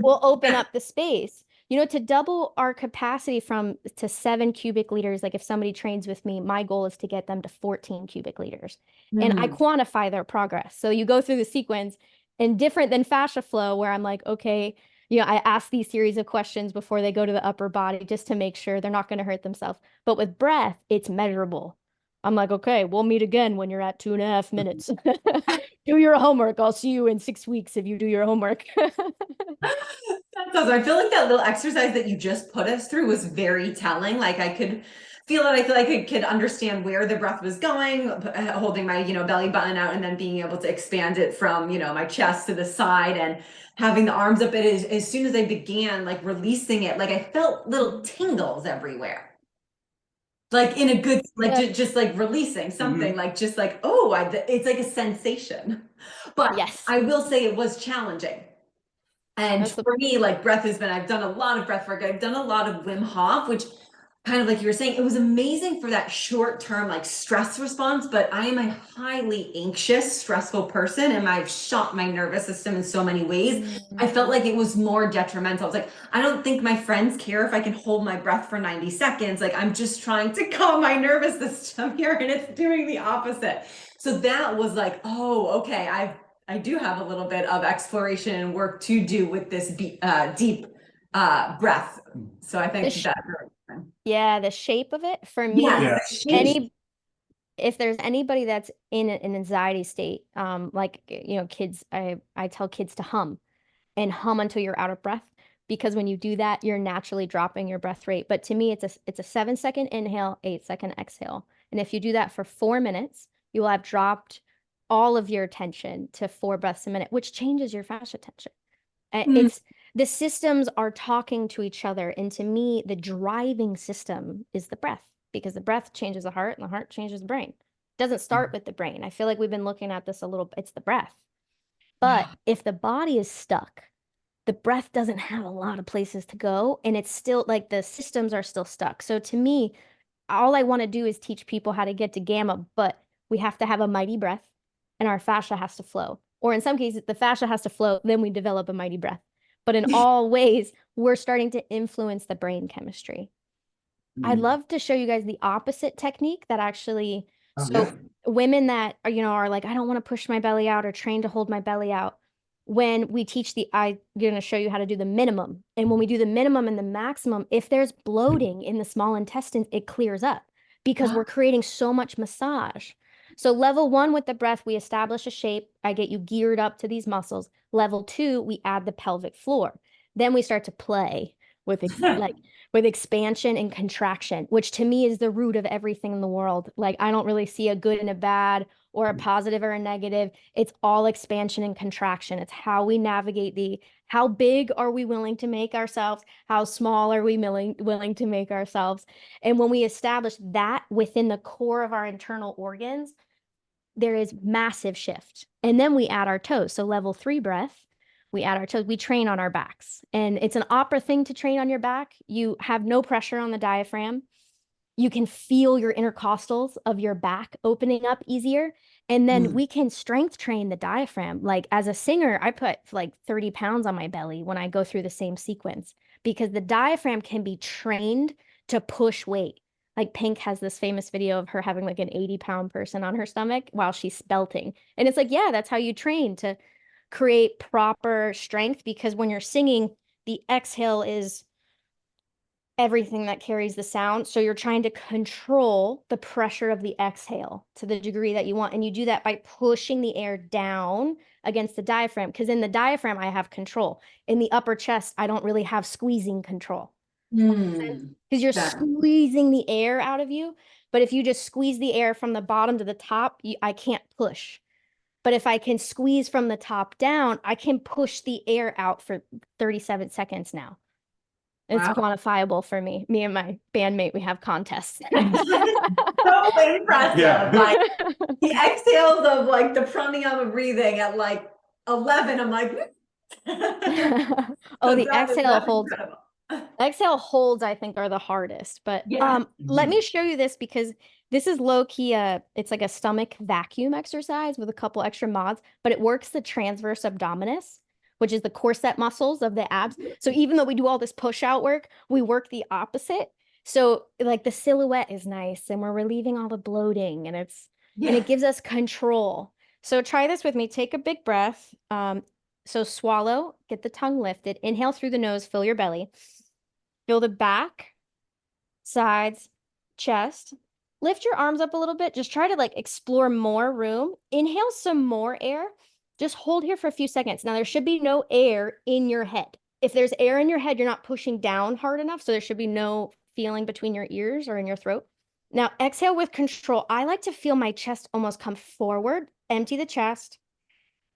We'll open up the space. You know, to double our capacity to 7 cubic liters, like if somebody trains with me, my goal is to get them to 14 cubic liters. And I quantify their progress. So you go through the sequence, and different than fascia flow, where I'm like, okay, you know, I ask these series of questions before they go to the upper body just to make sure they're not going to hurt themselves. But with breath, it's measurable. I'm like, okay, we'll meet again when you're at 2.5 minutes. Do your homework. I'll see you in 6 weeks if you do your homework. That's awesome. I feel like that little exercise that you just put us through was very telling. Like I could feel it. I feel like I could understand where the breath was going, holding my, belly button out, and then being able to expand it from, my chest to the side, and having the arms up. As soon as I began like releasing it, like I felt little tingles everywhere. Like in a good, like just like releasing something, like just like, oh, it's like a sensation. But yes, I will say it was challenging. And for me, like breath I've done a lot of breath work. I've done a lot of Wim Hof, which kind of like you were saying, it was amazing for that short term, like stress response. But I am a highly anxious, stressful person, and I've shot my nervous system in so many ways. I felt like it was more detrimental. I was like, I don't think my friends care if I can hold my breath for 90 seconds. Like I'm just trying to calm my nervous system here, and it's doing the opposite. So that was like, oh, okay, I do have a little bit of exploration and work to do with this deep breath. So I think yeah, the shape of it for me, if there's anybody that's in an anxiety state, like, kids, I tell kids to hum until you're out of breath, because when you do that, you're naturally dropping your breath rate. But to me, it's a 7-second inhale, 8-second exhale. And if you do that for 4 minutes, you will have dropped all of your tension to 4 breaths a minute, which changes your fascia tension. It's the systems are talking to each other. And to me, the driving system is the breath, because the breath changes the heart and the heart changes the brain. It doesn't start with the brain. I feel like we've been looking at this a little, it's the breath. But if the body is stuck, the breath doesn't have a lot of places to go. And it's still like the systems are still stuck. So to me, all I want to do is teach people how to get to gamma, but we have to have a mighty breath, and our fascia has to flow. Or in some cases, the fascia has to flow, then we develop a mighty breath. But in all ways, we're starting to influence the brain chemistry. I'd love to show you guys the opposite technique that actually, women that are like, I don't want to push my belly out or train to hold my belly out. When we teach I'm going to show you how to do the minimum. And when we do the minimum and the maximum, if there's bloating in the small intestines, it clears up, because we're creating so much massage. So level 1 with the breath, we establish a shape. I get you geared up to these muscles. Level 2, we add the pelvic floor. Then we start to play with like with expansion and contraction, which to me is the root of everything in the world. Like I don't really see a good and a bad or a positive or a negative. It's all expansion and contraction. It's how we navigate how big are we willing to make ourselves? How small are we willing to make ourselves? And when we establish that within the core of our internal organs, there is massive shift. And then we add our toes. So level 3 breath, we add our toes, we train on our backs. And it's an opera thing to train on your back. You have no pressure on the diaphragm. You can feel your intercostals of your back opening up easier. And then we can strength train the diaphragm. Like as a singer, I put like 30 pounds on my belly when I go through the same sequence because the diaphragm can be trained to push weight. Like Pink has this famous video of her having like an 80-pound person on her stomach while she's belting. And it's like, yeah, that's how you train to create proper strength, because when you're singing, the exhale is everything that carries the sound. So you're trying to control the pressure of the exhale to the degree that you want. And you do that by pushing the air down against the diaphragm, because in the diaphragm, I have control. In the upper chest, I don't really have squeezing control. Because you're squeezing the air out of you. But if you just squeeze the air from the bottom to the top, I can't push. But if I can squeeze from the top down, I can push the air out for 37 seconds now. It's quantifiable for me. Me and my bandmate, we have contests. So impressive. Yeah. Like the exhales of like the pranayama breathing at like 11, I'm like, oh, the exhale holds. Exhale holds, I think, are the hardest. But let me show you this, because this is low key. It's like a stomach vacuum exercise with a couple extra mods, but it works the transverse abdominis, which is the corset muscles of the abs. So even though we do all this push out work, we work the opposite. So like the silhouette is nice and we're relieving all the bloating, and and it gives us control. So try this with me. Take a big breath. So swallow, get the tongue lifted, inhale through the nose, fill your belly, feel the back, sides, chest. Lift your arms up a little bit. Just try to like explore more room. Inhale some more air. Just hold here for a few seconds. Now, there should be no air in your head. If there's air in your head, you're not pushing down hard enough. So there should be no feeling between your ears or in your throat. Now, exhale with control. I like to feel my chest almost come forward. Empty the chest,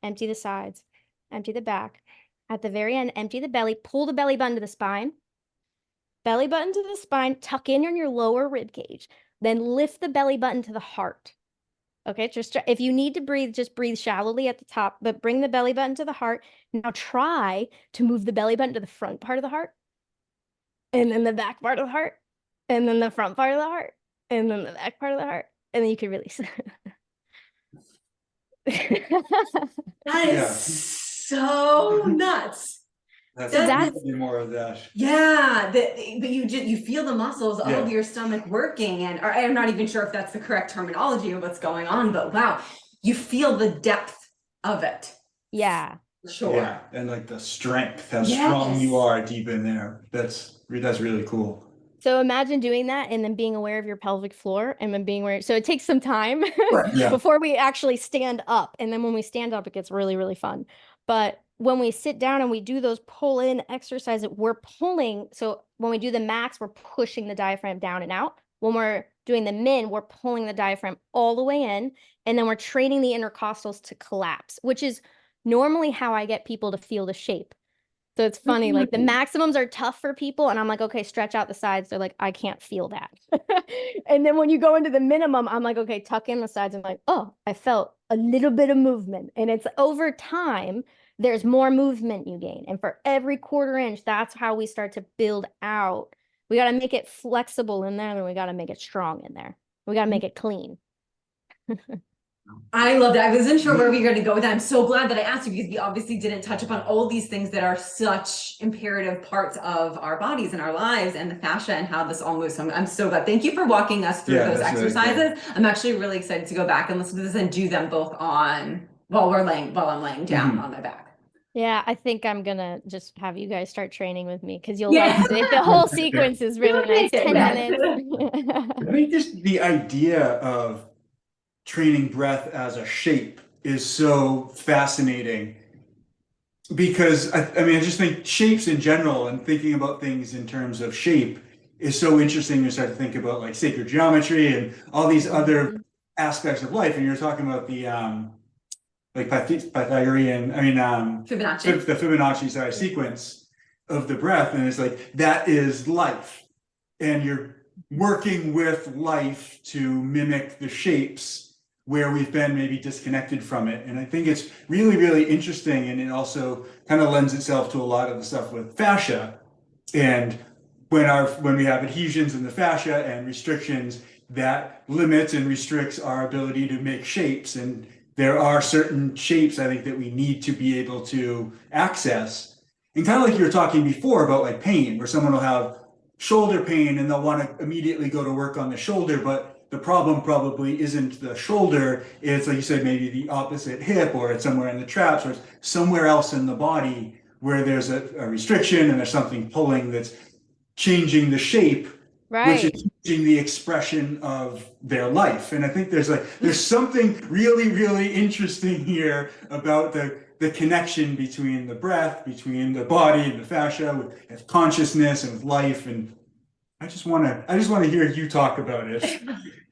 empty the sides, empty the back. At the very end, empty the belly. Pull the belly button to the spine. Belly button to the spine. Tuck in on your lower rib cage. Then lift the belly button to the heart. Okay, just if you need to breathe, just breathe shallowly at the top, but bring the belly button to the heart. Now try to move the belly button to the front part of the heart, and then the back part of the heart, and then the front part of the heart, and then the back part of the heart, and then you can release. That is so nuts. That's more of that. Yeah, but you feel the muscles of your stomach working, and I'm not even sure if that's the correct terminology of what's going on, but wow, you feel the depth of it. Yeah. Sure. Yeah, and like the strength, how strong you are deep in there. That's really cool. So imagine doing that and then being aware of your pelvic floor and then being aware. So it takes some time before we actually stand up. And then when we stand up, it gets really, really fun. But when we sit down and we do those pull in exercises, we're pulling. So when we do the max, we're pushing the diaphragm down and out. When we're doing the min, we're pulling the diaphragm all the way in. And then we're training the intercostals to collapse, which is normally how I get people to feel the shape. So it's funny, like the maximums are tough for people. And I'm like, okay, stretch out the sides. They're like, I can't feel that. And then when you go into the minimum, I'm like, okay, tuck in the sides. I'm like, oh, I felt a little bit of movement. And it's over time, there's more movement you gain. And for every quarter inch, that's how we start to build out. We got to make it flexible in there. And we got to make it strong in there. We got to make it clean. I love that. I wasn't sure where we were going to go with that. I'm so glad that I asked you, because we obviously didn't touch upon all these things that are such imperative parts of our bodies and our lives, and the fascia and how this all moves. So I'm so glad. Thank you for walking us through those exercises. Really I'm actually really excited to go back and listen to this and do them both on while I'm laying down on my back. Yeah, I think I'm gonna just have you guys start training with me, because you'll like it. The whole sequence is really nice. 10 minutes. I think just the idea of training breath as a shape is so fascinating. because I mean, I just think shapes in general and thinking about things in terms of shape is so interesting. You start to think about like sacred geometry and all these other aspects of life. And you're talking about the like Pythagorean, I mean, Fibonacci. the Fibonacci, sorry, sequence of the breath. And it's like, that is life. And you're working with life to mimic the shapes where we've been maybe disconnected from it. And I think it's really, really interesting. And it also kind of lends itself to a lot of the stuff with fascia. And when we have adhesions in the fascia and restrictions, that limits and restricts our ability to make shapes. And there are certain shapes, I think, that we need to be able to access. And kind of like you were talking before about like pain, where someone will have shoulder pain and they'll want to immediately go to work on the shoulder, but the problem probably isn't the shoulder. It's like you said, maybe the opposite hip, or it's somewhere in the traps, or it's somewhere else in the body where there's a restriction and there's something pulling that's changing the shape, which is changing the expression of their life. And I think there's something really, really interesting here about the connection between the breath, between the body and the fascia, with consciousness and with life. And I just want to hear you talk about it.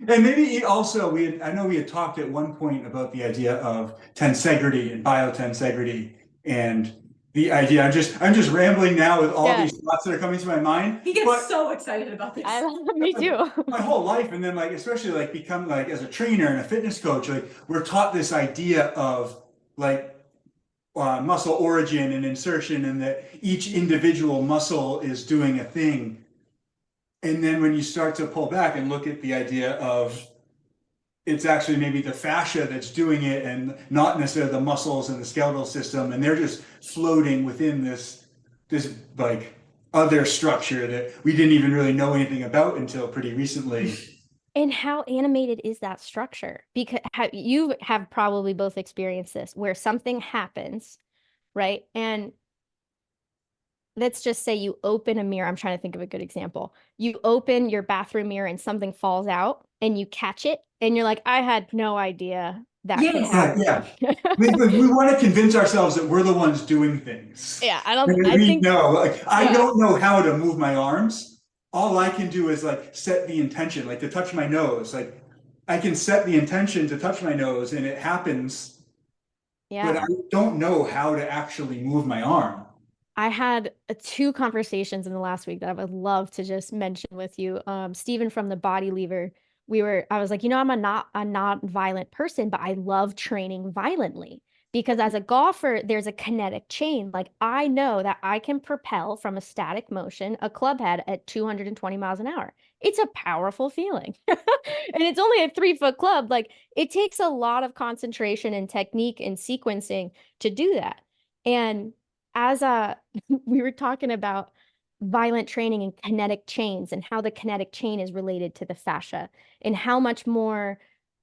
And maybe also I know we had talked at one point about the idea of tensegrity and biotensegrity, and the idea. I'm just rambling now with all these thoughts that are coming to my mind. He gets so excited about this. Me too. My whole life, and then like especially like become like as a trainer and a fitness coach, like we're taught this idea of like muscle origin and insertion, and that each individual muscle is doing a thing. And then when you start to pull back and look at the idea of it's actually maybe the fascia that's doing it and not necessarily the muscles and the skeletal system, and they're just floating within this like other structure that we didn't even really know anything about until pretty recently. And how animated is that structure? Because you have probably both experienced this, where something happens, right? And let's just say you open a mirror. I'm trying to think of a good example. You open your bathroom mirror and something falls out and you catch it and you're like, I had no idea that could happen. Yeah. we want to convince ourselves that we're the ones doing things. Yeah, I don't know how to move my arms. All I can do is like set the intention, like to touch my nose. Like I can set the intention to touch my nose and it happens. Yeah. But I don't know how to actually move my arm. I had 2 conversations in the last week that I would love to just mention with you. Stephen from the Body Lever, I was like, I'm not a non-violent person, but I love training violently, because as a golfer, there's a kinetic chain. Like I know that I can propel from a static motion a club head at 220 miles an hour. It's a powerful feeling. And it's only a 3-foot club. Like it takes a lot of concentration and technique and sequencing to do that. And as we were talking about violent training and kinetic chains, and how the kinetic chain is related to the fascia, and how much more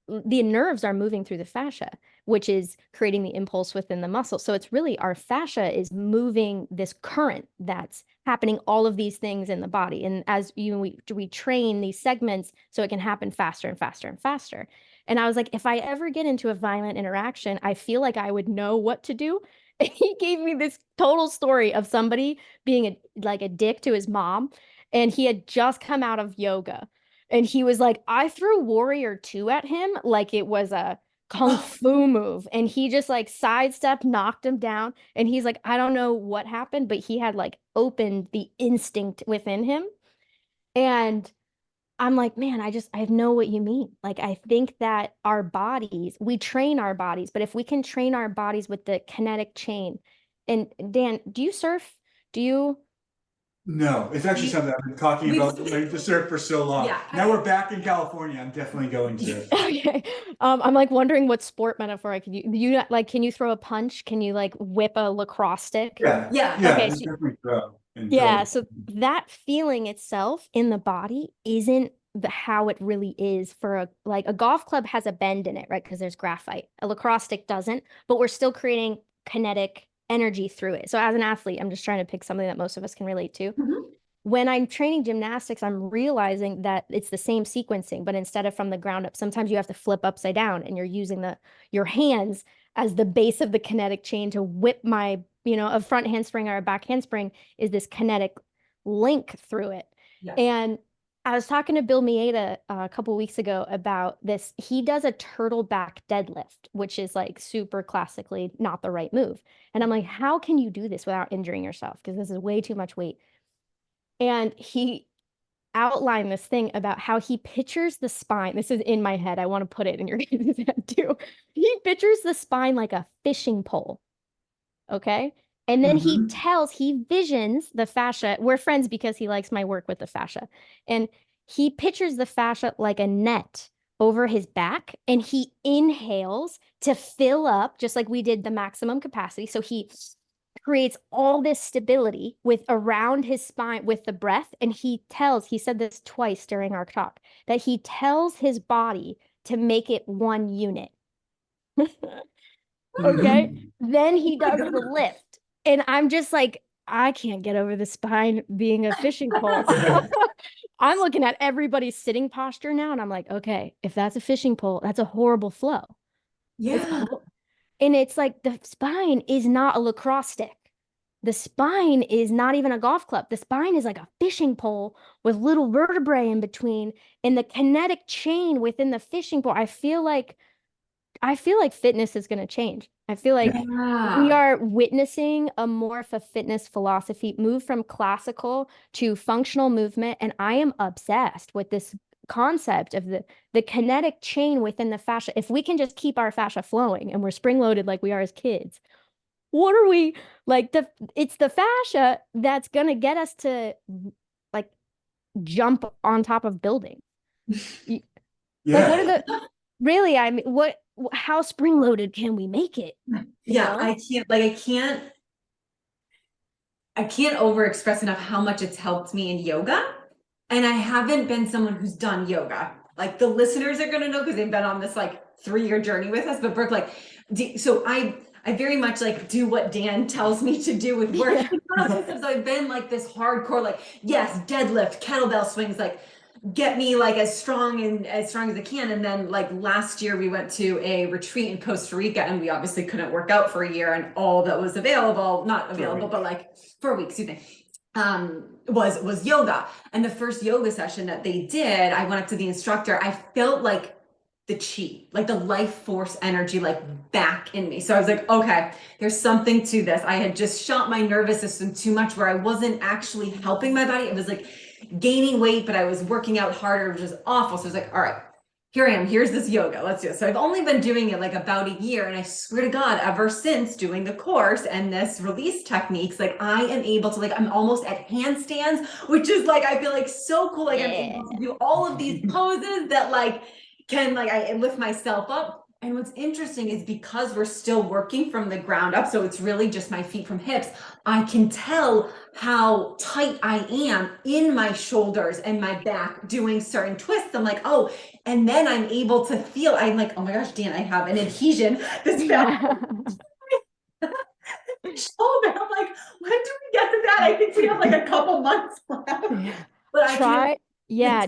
the nerves are moving through the fascia, which is creating the impulse within the muscle. So it's really our fascia is moving this current that's happening, all of these things in the body. And as we train these segments so it can happen faster and faster and faster. And I was like, if I ever get into a violent interaction, I feel like I would know what to do. He gave me this total story of somebody being a dick to his mom, and he had just come out of yoga, and he was like, I threw Warrior 2 at him like it was a kung fu move, and he just like sidestepped, knocked him down, and he's like, I don't know what happened, but he had like opened the instinct within him. And I'm like, man, I know what you mean. Like, I think that we train our bodies, but if we can train our bodies with the kinetic chain. And Dan, do you surf? No, it's actually something I've been talking about like to surf for so long. Yeah, now we're back in California. I'm definitely going to. Okay. I'm like wondering what sport metaphor I could use. Can you throw a punch? Can you like whip a lacrosse stick? Yeah. Okay. Definitely throw. Yeah, so that feeling itself in the body isn't how it really is for a golf club has a bend in it, right? Because there's graphite. A lacrosse stick doesn't, but we're still creating kinetic energy through it. So as an athlete, I'm just trying to pick something that most of us can relate to. Mm-hmm. When I'm training gymnastics, I'm realizing that it's the same sequencing, but instead of from the ground up, sometimes you have to flip upside down and you're using your hands as the base of the kinetic chain to whip my a front handspring or a back handspring is this kinetic link through it. Yes. And I was talking to Bill Mieta a couple weeks ago about this. He does a turtle back deadlift, which is like super classically not the right move. And I'm like, how can you do this without injuring yourself? Because this is way too much weight. And he outlined this thing about how he pictures the spine. This is in my head. I want to put it in your guys' head too. He pictures the spine like a fishing pole. Okay. And then he visions the fascia. We're friends because he likes my work with the fascia. And he pictures the fascia like a net over his back, and he inhales to fill up, just like we did the maximum capacity. So he creates all this stability with around his spine with the breath. And he said this twice during our talk, that he tells his body to make it one unit. Okay. Then he does the lift. And I'm just like, I can't get over the spine being a fishing pole. I'm looking at everybody's sitting posture now, and I'm like, okay, if that's a fishing pole, that's a horrible flow. Yeah. And it's like the spine is not a lacrosse stick. The spine is not even a golf club. The spine is like a fishing pole with little vertebrae in between. And the kinetic chain within the fishing pole, I feel like fitness is going to change. I feel like we are witnessing a morph of fitness philosophy move from classical to functional movement. And I am obsessed with this concept of the kinetic chain within the fascia. If we can just keep our fascia flowing and we're spring loaded like we are as kids, what are we like? It's the fascia that's going to get us to like jump on top of buildings. Yeah. Like, what are the really? I mean, how spring loaded can we make it? Yeah, I can't overexpress enough how much it's helped me in yoga. And I haven't been someone who's done yoga. Like the listeners are going to know because they've been on this like 3-year journey with us. But Brooke, like, so I very much like do what Dan tells me to do with work. So I've been like this hardcore, like, yes, deadlift, kettlebell swings, like get me like as strong as I can. And then like last year we went to a retreat in Costa Rica, and we obviously couldn't work out for a year, and all that was available, not available, but like for a week, excuse me, was yoga. And the first yoga session that they did, I went up to the instructor. I felt like the chi, like the life force energy, like back in me. So I was like, okay, there's something to this. I had just shot my nervous system too much where I wasn't actually helping my body. It was like gaining weight, but I was working out harder, which is awful. So I was like, all right, here I am. Here's this yoga. Let's do it. So I've only been doing it like about a year. And I swear to God, ever since doing the course and this release techniques, like I am able to, like, I'm almost at handstands, which is like, I feel like so cool. Like I'm able to do all of these poses that like, can like, I lift myself up. And what's interesting is because we're still working from the ground up, so it's really just my feet from hips, I can tell how tight I am in my shoulders and my back doing certain twists. I'm like, oh, and then I'm able to feel, I'm like, oh my gosh, Dan, I have an adhesion. This shoulder. I'm like, when do we get to that? I think we have like a couple months left. But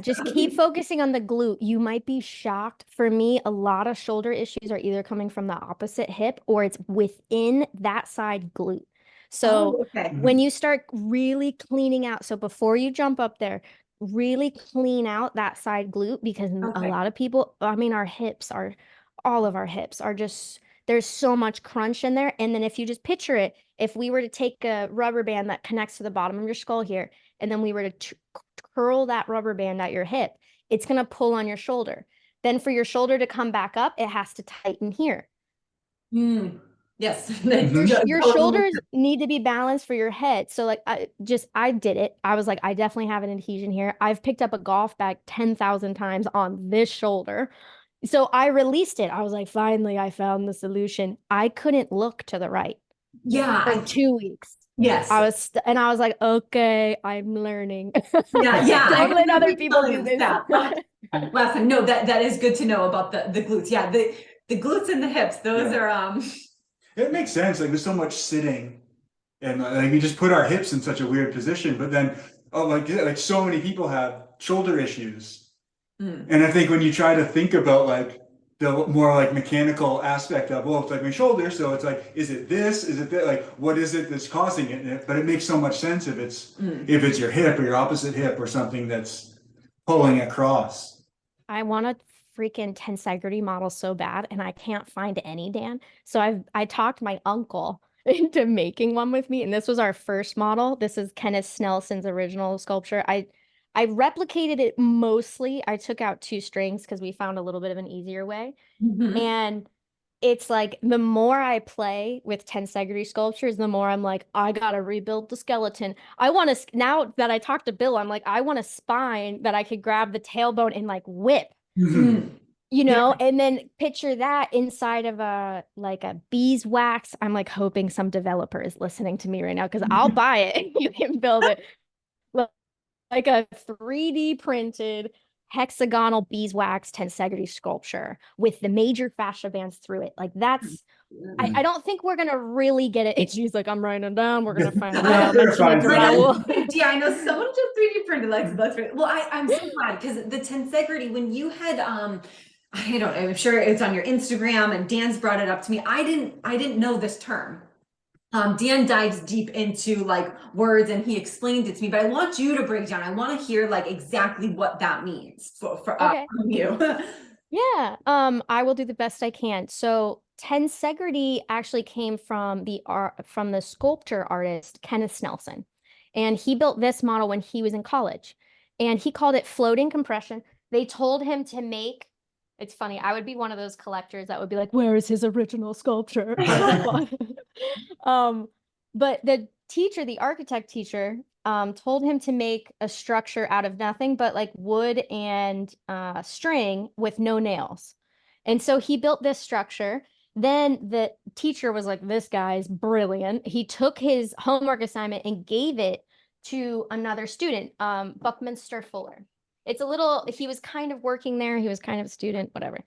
just keep focusing on the glute. You might be shocked. For me, a lot of shoulder issues are either coming from the opposite hip or it's within that side glute. So when you start really cleaning out, so before you jump up there, really clean out that side glute, because a lot of people, I mean, all of our hips are just, there's so much crunch in there. And then if you just picture it, if we were to take a rubber band that connects to the bottom of your skull here, and then we were to curl that rubber band at your hip, it's going to pull on your shoulder. Then for your shoulder to come back up, it has to tighten here. Yes. Your shoulders need to be balanced for your head. So like, I did it. I was like, I definitely have an adhesion here. I've picked up a golf bag 10,000 times on this shoulder. So I released it. I was like, finally, I found the solution. I couldn't look to the right. Yeah. For 2 weeks. Yes. I was like, okay, I'm learning. Yeah. Don't let other people do this. Last time. No, that is good to know about the glutes. Yeah. The glutes and the hips, those are, It makes sense. Like there's so much sitting, and like we just put our hips in such a weird position, but then, like so many people have shoulder issues. And I think when you try to think about like the more like mechanical aspect of, well, it's like my shoulder, so it's like, is it this? Is it that? Like, what is it that's causing it? But it makes so much sense if it's your hip or your opposite hip or something that's pulling across. I want a freaking tensegrity model so bad, and I can't find any, Dan. So I talked my uncle into making one with me, and this was our first model. This is Kenneth Snelson's original sculpture. I replicated it mostly. I took out 2 strings because we found a little bit of an easier way. And it's like the more I play with tensegrity sculptures, the more I'm like, I gotta rebuild the skeleton. I want to, now that I talked to Bill, I'm like, I want a spine that I could grab the tailbone and like whip, you know, and then picture that inside of a like a beeswax. I'm like hoping some developer is listening to me right now because I'll buy it and you can build it. Like a 3D printed hexagonal beeswax tensegrity sculpture with the major fascia bands through it. Like that's, I don't think we're gonna really get it. She's like, I'm writing it down. We're gonna find it. I'll mention it to Raul. Yeah, I know someone just 3D printed like that's right. Well, I'm so glad because the tensegrity, when you had I don't know, I'm sure it's on your Instagram and Dan's brought it up to me. I didn't know this term. Dan dives deep into like words and he explained it to me, but I want you to break down. I want to hear like exactly what that means for Okay. from you. Yeah, I will do the best I can. So tensegrity actually came from the sculpture artist Kenneth Snelson. And he built this model when he was in college. And he called it floating compression. They told him to make, it's funny, I would be one of those collectors that would be like, where is his original sculpture? But the teacher, the architect teacher, told him to make a structure out of nothing but like wood and string with no nails. And so he built this structure. Then the teacher was like, this guy's brilliant. He took his homework assignment and gave it to another student, Buckminster Fuller. It's a little, he was kind of working there. He was kind of a student, whatever.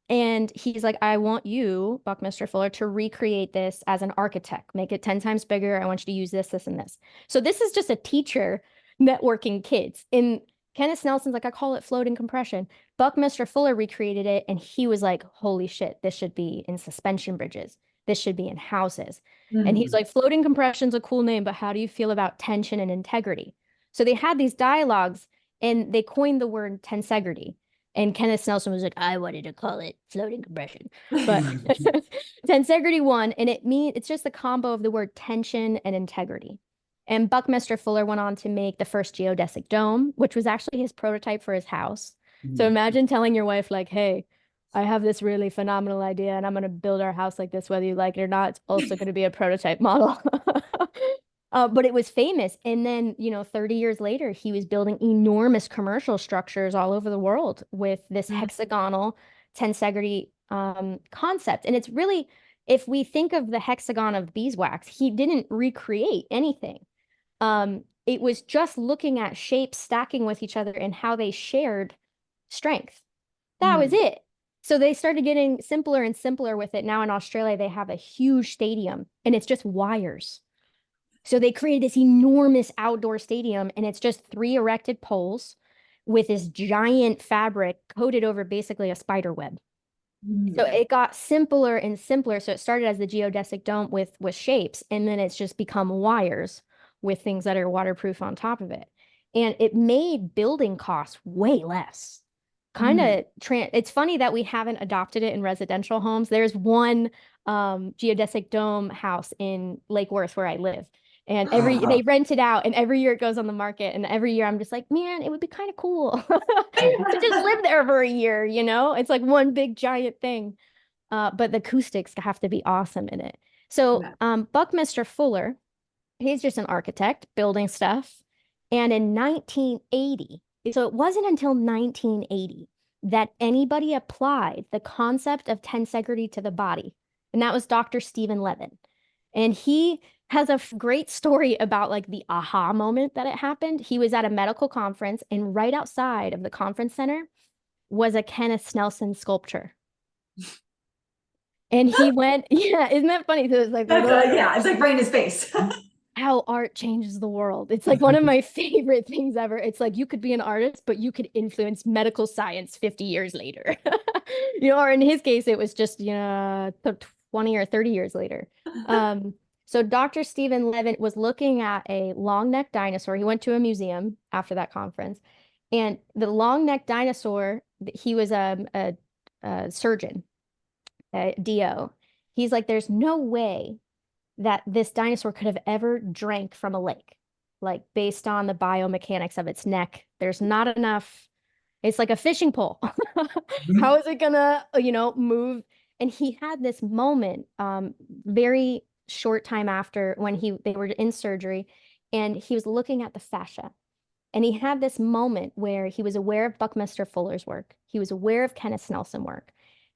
And he's like, I want you, Buckminster Fuller, to recreate this as an architect, make it 10 times bigger. I want you to use this, this, and this. So this is just a teacher networking kids. In Kenneth Snelson's like, I call it floating compression. Buckminster Fuller recreated it, and he was like, holy shit, this should be in suspension bridges. This should be in houses. And he's like, floating compression's a cool name, but how do you feel about tension and integrity? So they had these dialogues, and they coined the word tensegrity. And Kenneth Snelson was like, I wanted to call it floating compression. But tensegrity won, and it's just the combo of the word tension and integrity. And Buckminster Fuller went on to make the first geodesic dome, which was actually his prototype for his house. So imagine telling your wife, like, hey, I have this really phenomenal idea, and I'm going to build our house like this, whether you like it or not. It's also going to be a prototype model. But it was famous. And then, 30 years later, he was building enormous commercial structures all over the world with this hexagonal tensegrity concept. And it's really, if we think of the hexagon of beeswax, he didn't recreate anything. It was just looking at shapes stacking with each other and how they shared strength. That was it. So they started getting simpler and simpler with it. Now in Australia, they have a huge stadium and it's just wires. So they created this enormous outdoor stadium, and it's just 3 erected poles with this giant fabric coated over basically a spider web. So it got simpler and simpler. So it started as the geodesic dome with shapes, and then it's just become wires with things that are waterproof on top of it. And it made building costs way less. It's funny that we haven't adopted it in residential homes. There's one geodesic dome house in Lake Worth where I live. And they rent it out, and every year it goes on the market. And every year I'm just like, man, it would be kind of cool to just live there for a year, It's like one big giant thing. But the acoustics have to be awesome in it. So Buckminster Fuller, he's just an architect building stuff. And in 1980, so it wasn't until 1980 that anybody applied the concept of tensegrity to the body. And that was Dr. Stephen Levin. And he has a great story about like the aha moment that it happened. He was at a medical conference, and right outside of the conference center was a Kenneth Snelson sculpture. And he went, yeah, isn't that funny? So it's like, it's like right in his face. how art changes the world. It's like one of my favorite things ever. It's like you could be an artist, but you could influence medical science 50 years later. Or in his case, it was just, 20 or 30 years later. So Dr. Stephen Levin was looking at a long-necked dinosaur. He went to a museum after that conference, and the long-necked dinosaur, he was a surgeon, a DO. He's like, there's no way that this dinosaur could have ever drank from a lake, like based on the biomechanics of its neck. There's not enough. It's like a fishing pole. How is it gonna, move? And he had this moment, very short time after when they were in surgery, and he was looking at the fascia. And he had this moment where he was aware of Buckminster Fuller's work. He was aware of Kenneth Snelson work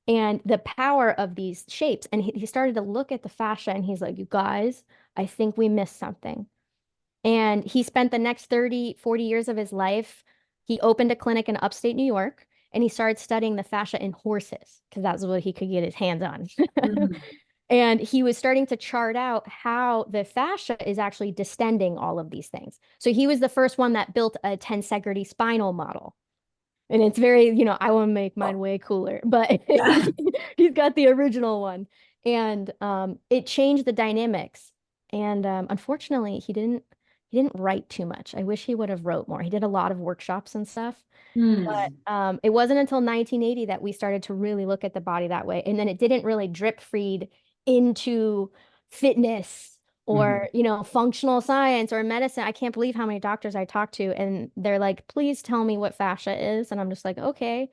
and the power of these shapes. And he started to look at the fascia and he's like, you guys, I think we missed something. And he spent the next 30, 40 years of his life. He opened a clinic in upstate New York and he started studying the fascia in horses because that's what he could get his hands on. And he was starting to chart out how the fascia is actually distending all of these things. So he was the first one that built a tensegrity spinal model. And it's very, I want to make mine way cooler, but he's got the original one. And it changed the dynamics. And unfortunately, he didn't write too much. I wish he would have wrote more. He did a lot of workshops and stuff. But it wasn't until 1980 that we started to really look at the body that way. And then it didn't really drip feed into fitness or, functional science or medicine. I can't believe how many doctors I talk to and they're like, please tell me what fascia is. And I'm just like, okay,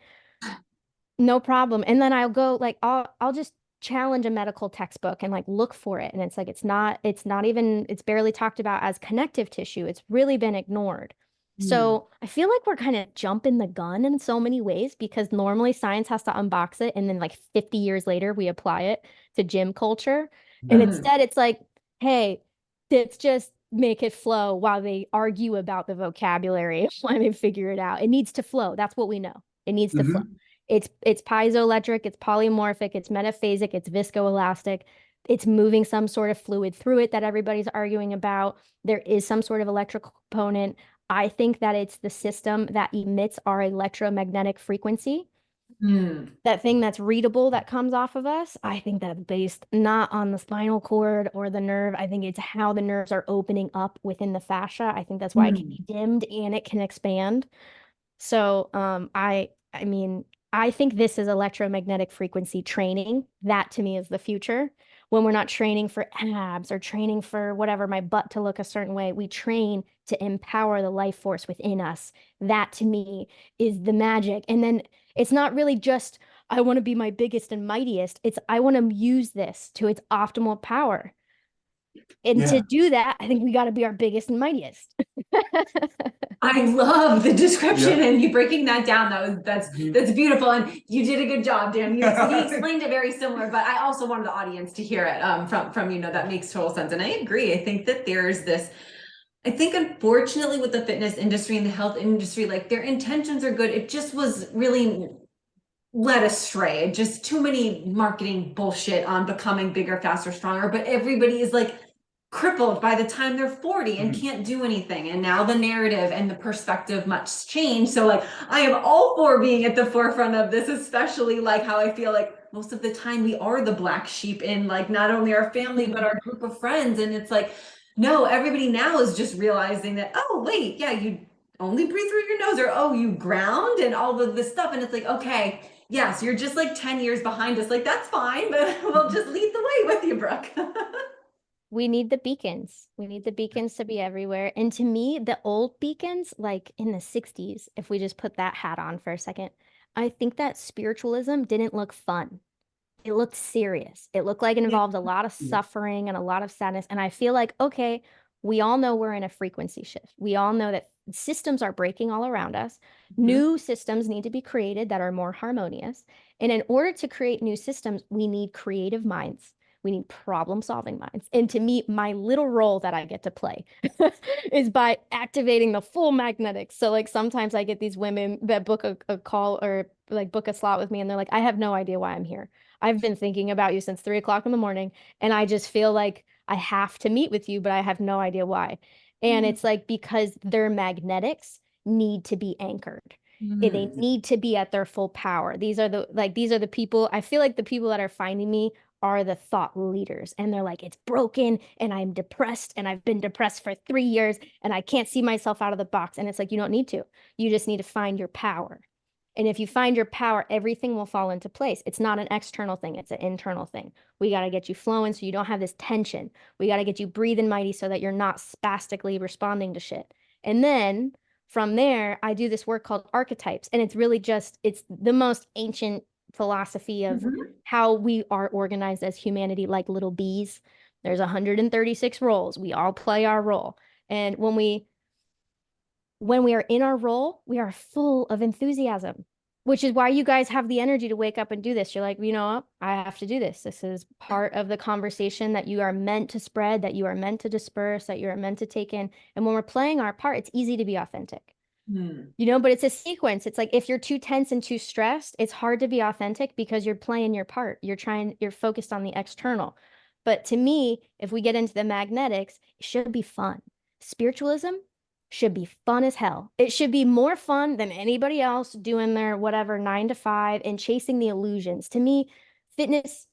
no problem. And then I'll go like, I'll just challenge a medical textbook and like look for it. And it's like, it's barely talked about as connective tissue. It's really been ignored. So I feel like we're kind of jumping the gun in so many ways because normally science has to unbox it and then like 50 years later we apply it to gym culture. And instead it's like, hey, let's just make it flow while they argue about the vocabulary when they figure it out. It needs to flow. That's what we know. It needs to flow. It's piezoelectric, it's polymorphic, it's metaphasic, it's viscoelastic. It's moving some sort of fluid through it that everybody's arguing about. There is some sort of electrical component. I think that it's the system that emits our electromagnetic frequency. That thing that's readable that comes off of us. I think that's based not on the spinal cord or the nerve. I think it's how the nerves are opening up within the fascia. I think that's why it can be dimmed and it can expand. So I mean, I think this is electromagnetic frequency training. That to me is the future. When we're not training for abs or training for whatever, my butt to look a certain way, we train to empower the life force within us. That to me is the magic. And then it's not really just, I want to be my biggest and mightiest. It's, I want to use this to its optimal power. And to do that, I think we got to be our biggest and mightiest. I love the description and you breaking that down. That's beautiful, and you did a good job, Dan. You explained it very similar, but I also wanted the audience to hear it from that makes total sense. And I agree. I think that there's this. I think unfortunately with the fitness industry and the health industry, like their intentions are good. It just was really led astray. Just too many marketing bullshit on becoming bigger, faster, stronger. But everybody is like crippled by the time they're 40 and can't do anything. And now the narrative and the perspective much change. So like, I am all for being at the forefront of this, especially like how I feel like most of the time we are the black sheep in like not only our family, but our group of friends. And it's like, no, everybody now is just realizing that, oh, wait, yeah, you only breathe through your nose, or oh, you ground and all of this stuff. And it's like, okay, yes, you're just like 10 years behind us. Like, that's fine, but we'll just lead the way with you, Brooke. We need the beacons. We need the beacons to be everywhere. And to me, the old beacons, like in the 60s, if we just put that hat on for a second, I think that spiritualism didn't look fun. It looked serious. It looked like it involved a lot of suffering and a lot of sadness. And I feel like, okay, we all know we're in a frequency shift. We all know that systems are breaking all around us. New systems need to be created that are more harmonious. And in order to create new systems, we need creative minds. We need problem-solving minds. And to me, my little role that I get to play is by activating the full magnetics. So like sometimes I get these women that book a call or like book a slot with me and they're like, I have no idea why I'm here. I've been thinking about you since 3 o'clock in the morning. And I just feel like I have to meet with you, but I have no idea why. And it's like, because their magnetics need to be anchored. They need to be at their full power. These are the people, I feel like the people that are finding me are the thought leaders. And they're like, it's broken and I'm depressed and I've been depressed for 3 years and I can't see myself out of the box. And it's like, you don't need to. You just need to find your power. And if you find your power, everything will fall into place. It's not an external thing, it's an internal thing. We got to get you flowing so you don't have this tension. We got to get you breathing mighty so that you're not spastically responding to shit. And then from there, I do this work called archetypes. And it's really just, it's the most ancient philosophy of how we are organized as humanity, like little bees. There's 136 roles. We all play our role. And when we are in our role, we are full of enthusiasm, which is why you guys have the energy to wake up and do this. You're like, you know what? I have to do this. This is part of the conversation that you are meant to spread, that you are meant to disperse, that you are meant to take in. And when we're playing our part, it's easy to be authentic. But it's a sequence. It's like, if you're too tense and too stressed, it's hard to be authentic because you're playing your part. You're focused on the external. But to me, if we get into the magnetics, it should be fun. Spiritualism should be fun as hell. It should be more fun than anybody else doing their whatever 9 to 5 and chasing the illusions. To me, fitness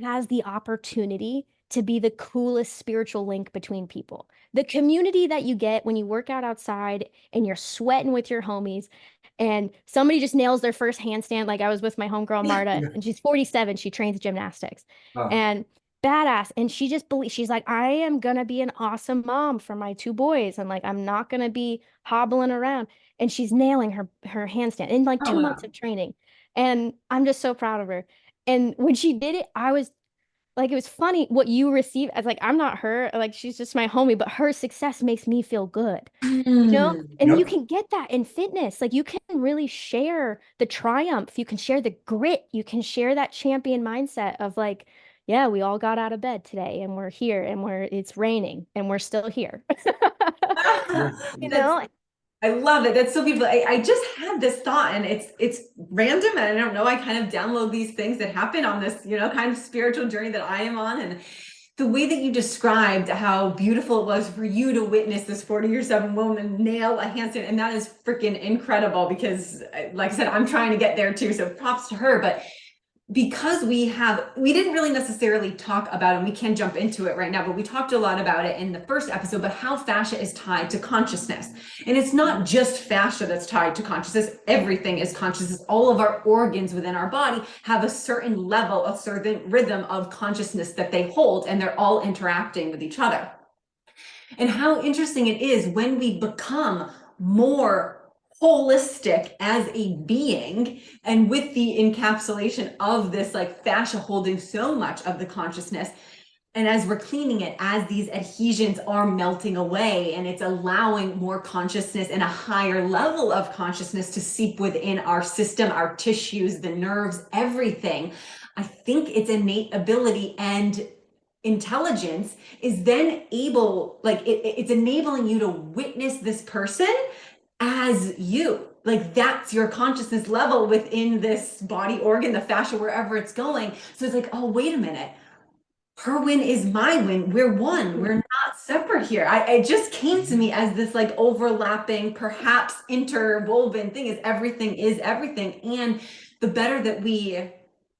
has the opportunity to be the coolest spiritual link between people. The community that you get when you work out outside and you're sweating with your homies and somebody just nails their first handstand. Like I was with my homegirl Marta and she's 47. She trains gymnastics and badass. And she just believes, she's like, I am going to be an awesome mom for my 2 boys. And like, I'm not going to be hobbling around. And she's nailing her handstand in like 2 months of training. And I'm just so proud of her. And when she did it, I was like, it was funny what you receive as like, I'm not her, like, she's just my homie, but her success makes me feel good, And you can get that in fitness. Like, you can really share the triumph. You can share the grit. You can share that champion mindset of like, yeah, we all got out of bed today and we're here and it's raining and we're still here. you know? I love it. That's so beautiful. I just had this thought and it's random and I don't know. I kind of download these things that happen on this, kind of spiritual journey that I am on. And the way that you described how beautiful it was for you to witness this 40-year-7 woman nail a handstand. And that is freaking incredible because like I said, I'm trying to get there too. So props to her. But because we didn't really necessarily talk about, and we can jump into it right now, but we talked a lot about it in the first episode, but how fascia is tied to consciousness. And it's not just fascia that's tied to consciousness. Everything is consciousness. All of our organs within our body have a certain level, a certain rhythm of consciousness that they hold, and they're all interacting with each other. And how interesting it is when we become more holistic as a being, and with the encapsulation of this like fascia holding so much of the consciousness, and as we're cleaning it, as these adhesions are melting away and it's allowing more consciousness and a higher level of consciousness to seep within our system, our tissues, the nerves, everything, I think its innate ability and intelligence is then able, like it's enabling you to witness this person as you. Like, that's your consciousness level within this body organ, the fascia, wherever it's going. So it's like, oh, wait a minute. Her win is my win. We're one. We're not separate here. It just came to me as this like overlapping, perhaps interwoven thing, is everything. And the better that we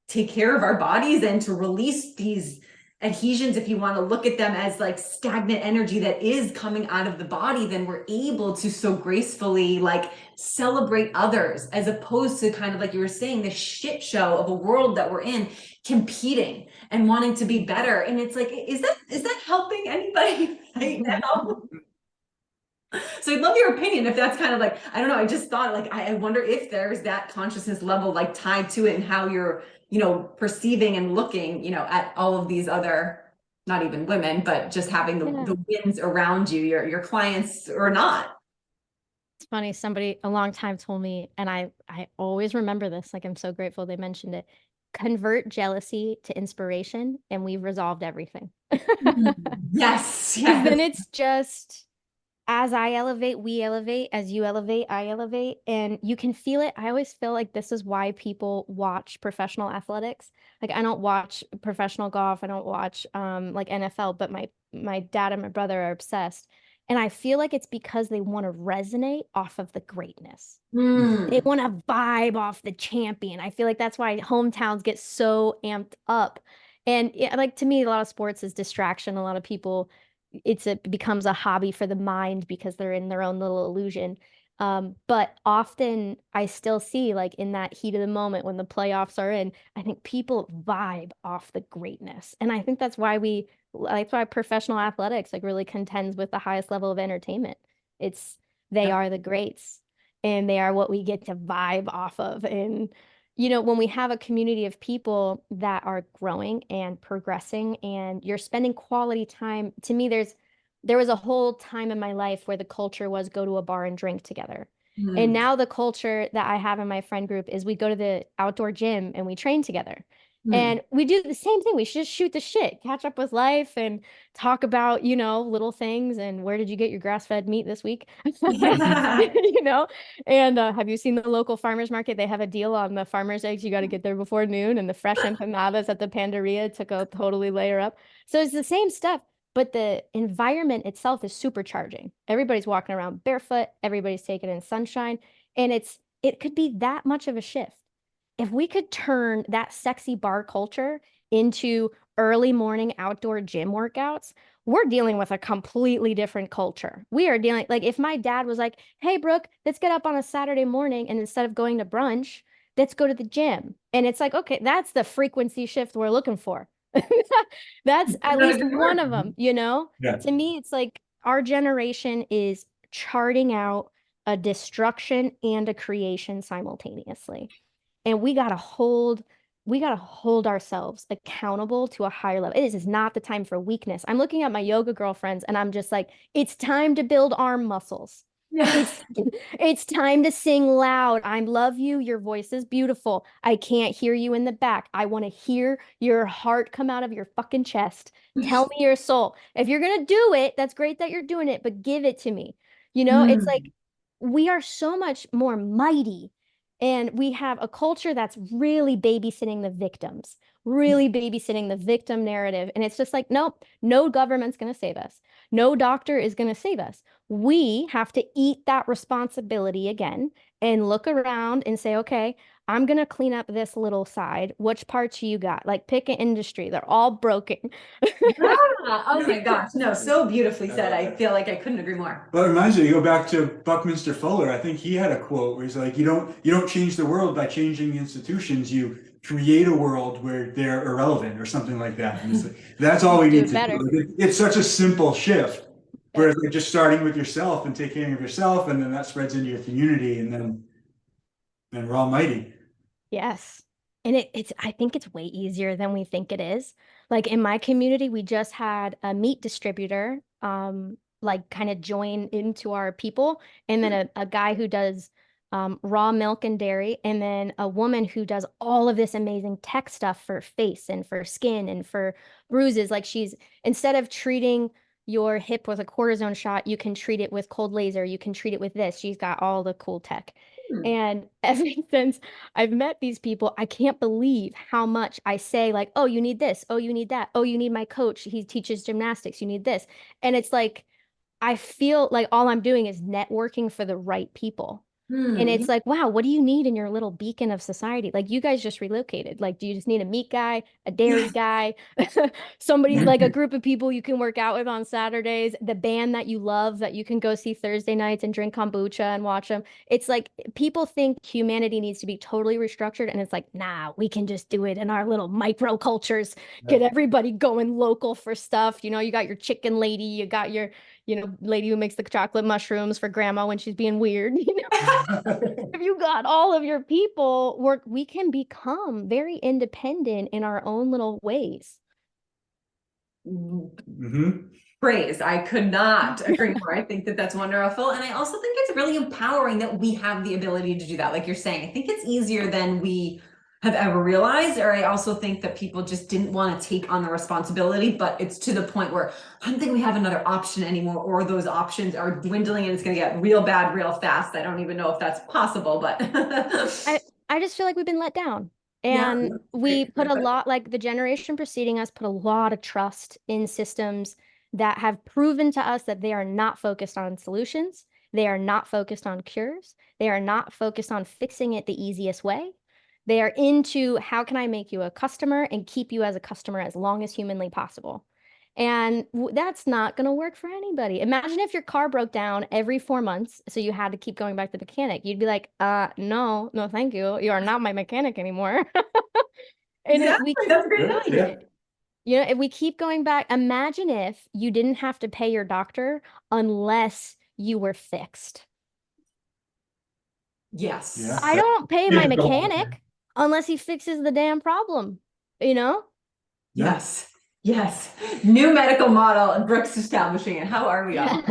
take care of our bodies and to release these adhesions, if you want to look at them as like stagnant energy that is coming out of the body, then we're able to so gracefully like celebrate others, as opposed to kind of like you were saying, the shit show of a world that we're in, competing and wanting to be better. And it's like, is that helping anybody right now? So I'd love your opinion if that's kind of like, I don't know, I just thought like, I wonder if there's that consciousness level like tied to it, and how you're perceiving and looking, at all of these other, not even women, but just having the wins around you, your clients or not. It's funny, somebody a long time told me, and I always remember this, like I'm so grateful they mentioned it: convert jealousy to inspiration and we've resolved everything. Yes. Then it's just as I elevate, we elevate. As you elevate, I elevate. And you can feel it. I always feel like this is why people watch professional athletics. Like I don't watch professional golf. I don't watch like NFL, but my dad and my brother are obsessed. And I feel like it's because they want to resonate off of the greatness. They Mm. want to vibe off the champion. I feel like that's why hometowns get so amped up. And yeah, like to me, a lot of sports is distraction. A lot of people, it becomes a hobby for the mind because they're in their own little illusion. But often I still see like in that heat of the moment when the playoffs are in, I think people vibe off the greatness. And I think that's why professional athletics like really contends with the highest level of entertainment. It's they Yep. are the greats and they are what we get to vibe off of. And, when we have a community of people that are growing and progressing and you're spending quality time, to me, there was a whole time in my life where the culture was go to a bar and drink together. And Mm. now the culture that I have in my friend group is we go to the outdoor gym and we train together. Mm. And we do the same thing. We should just shoot the shit, catch up with life and talk about, little things and where did you get your grass-fed meat this week? Yeah. You know? And have you seen the local farmers market? They have a deal on the farmer's eggs. You got to get there before noon, and the fresh empanadas at the Panderia took a totally layer up. So it's the same stuff, but the environment itself is supercharging. Everybody's walking around barefoot, everybody's taking in sunshine, and it could be that much of a shift. If we could turn that sexy bar culture into early morning outdoor gym workouts, we're dealing with a completely different culture. We are dealing like if my dad was like, "Hey, Brooke, let's get up on a Saturday morning and instead of going to brunch, let's go to the gym." And it's like, okay, that's the frequency shift we're looking for. That's at Not a least good one word. of them. Yeah. To me, it's like our generation is charting out a destruction and a creation simultaneously. And we got to hold ourselves accountable to a higher level. It is not the time for weakness. I'm looking at my yoga girlfriends and I'm just like, it's time to build arm muscles. Yeah. It's it's time to sing loud. I love you. Your voice is beautiful. I can't hear you in the back. I want to hear your heart come out of your fucking chest. Tell me your soul. If you're gonna do it, that's great that you're doing it, but give it to me. It's like Mm. we are so much more mighty and we have a culture that's really babysitting the victims, really babysitting the victim narrative. And it's just like, nope, no government's going to save us. No doctor is going to save us. We have to eat that responsibility again and look around and say, okay, I'm going to clean up this little side. Which parts you got? Like pick an industry. They're all broken. Yeah. Oh Yeah. my gosh. No, so beautifully I said. love I that. feel like I couldn't agree more. Well, it reminds me, you go back to Buckminster Fuller. I think he had a quote where he's like, you don't change the world by changing the institutions. You create a world where they're irrelevant or something like that. And it's like, that's all we Do need it to do. better. It's such a simple shift. Yep. Whereas like just starting with yourself and taking care of yourself, and then that spreads into your community, and then we're almighty. Yes. And I think it's way easier than we think it is. Like in my community, we just had a meat distributor, like kind of join into our people, and then a guy who does raw milk and dairy, and then a woman who does all of this amazing tech stuff for face and for skin and for bruises. Like instead of treating your hip with a cortisone shot, you can treat it with cold laser, you can treat it with this. She's got all the cool tech. Hmm. And ever since I've met these people, I can't believe how much I say, like, oh, you need this. Oh, you need that. Oh, you need my coach. He teaches gymnastics. You need this. And it's like, I feel like all I'm doing is networking for the right people. And Hmm. it's like, wow, what do you need in your little beacon of society? Like, you guys just relocated. Like, do you just need a meat guy, a dairy Yes. guy, somebody like a group of people you can work out with on Saturdays, the band that you love that you can go see Thursday nights and drink kombucha and watch them? It's like people think humanity needs to be totally restructured. And it's like, nah, we can just do it in our little micro cultures, get everybody going local for stuff. You got your chicken lady, you got your lady who makes the chocolate mushrooms for grandma when she's being weird. If you got all of your people work, we can become very independent in our own little ways. Hmm. Praise. I could not agree more. I think that that's wonderful. And I also think it's really empowering that we have the ability to do that. Like you're saying, I think it's easier than we have ever realized, or I also think that people just didn't want to take on the responsibility, but it's to the point where I don't think we have another option anymore, or those options are dwindling and it's going to get real bad real fast. I don't even know if that's possible, but I just feel like we've been let down. Yeah. And we put a lot, like the generation preceding us, put a lot of trust in systems that have proven to us that they are not focused on solutions. They are not focused on cures. They are not focused on fixing it the easiest way. They are into how can I make you a customer and keep you as a customer as long as humanly possible. And that's not going to work for anybody. Imagine if your car broke down every 4 months, so you had to keep going back to the mechanic. You'd be like, no, thank you. You are not my mechanic anymore. And Exactly. That's a great point. Yeah. you know, if we keep going back, imagine if you didn't have to pay your doctor unless you were fixed. Yes. Yeah. I don't pay my Yeah, go on. mechanic unless he fixes the damn problem, you know? Yeah. Yes. Yes. New medical model and Brooke's establishing it. How are we all?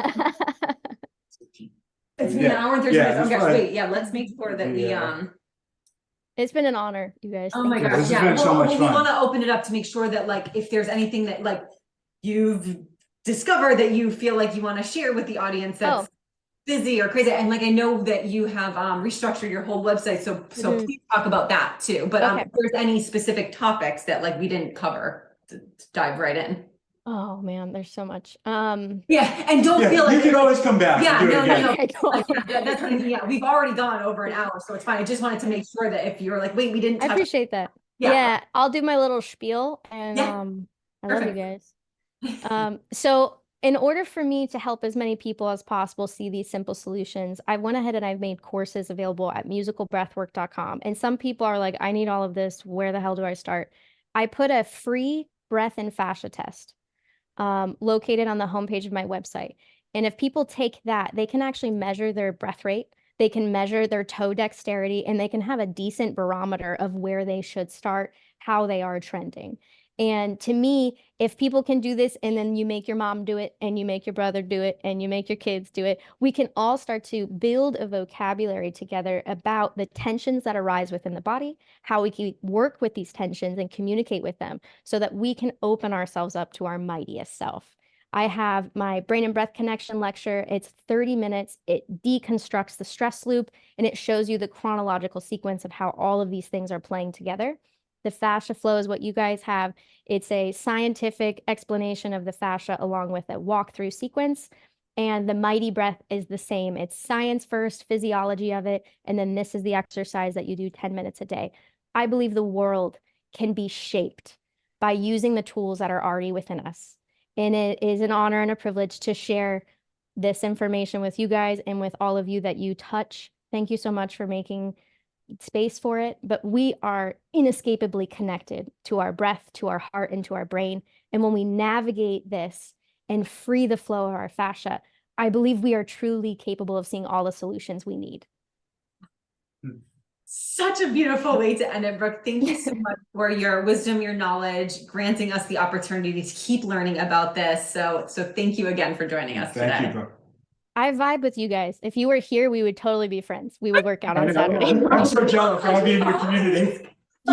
It's been an hour and 30 Yeah, minutes. Oh that's gosh, fine. wait, yeah, let's make sure that we It's been an honor, you guys. oh Thank my you Yeah, gosh, this has yeah. been so much We fun. want to open it up to make sure that like if there's anything that like you've discovered that you feel like you want to share with the audience that's busy or crazy. And like I know that you have restructured your whole website. So please talk about that too. But Okay. if there's any specific topics that like we didn't cover to dive right in. Oh man, there's so much. Yeah, and don't feel like you can always come back. yeah, and do it no. again. Like, that's what I mean. Yeah, we've already gone over an hour, so it's fine. I just wanted to make sure that if you're like, wait, we didn't I touch. appreciate that. Yeah. Yeah, I'll do my little spiel and Yeah. I love you guys. So in order for me to help as many people as possible see these simple solutions, I went ahead and I've made courses available at musicalbreathwork.com. And some people are like, I need all of this. Where the hell do I start? I put a free breath and fascia test located on the homepage of my website. And if people take that, they can actually measure their breath rate. They can measure their toe dexterity, and they can have a decent barometer of where they should start, how they are trending. And to me, if people can do this, and then you make your mom do it, and you make your brother do it, and you make your kids do it, we can all start to build a vocabulary together about the tensions that arise within the body, how we can work with these tensions and communicate with them so that we can open ourselves up to our mightiest self. I have my brain and breath connection lecture. It's 30 minutes. It deconstructs the stress loop, and it shows you the chronological sequence of how all of these things are playing together. The fascia flow is what you guys have. It's a scientific explanation of the fascia along with a walkthrough sequence. And the mighty breath is the same. It's science first, physiology of it, and then this is the exercise that you do 10 minutes a day. I believe the world can be shaped by using the tools that are already within us. And it is an honor and a privilege to share this information with you guys and with all of you that you touch. Thank you so much for making space for it. But we are inescapably connected to our breath, to our heart, and to our brain. And when we navigate this and free the flow of our fascia, I believe we are truly capable of seeing all the solutions we need. Such a beautiful way to end it, Brooke. Thank you so much for your wisdom, your knowledge, granting us the opportunity to keep learning about this. So thank you again for joining us today. Thank you, Brooke. I vibe with you guys. If you were here, we would totally be friends. We would work out on Saturday. I'm so jealous. I'll be in your community.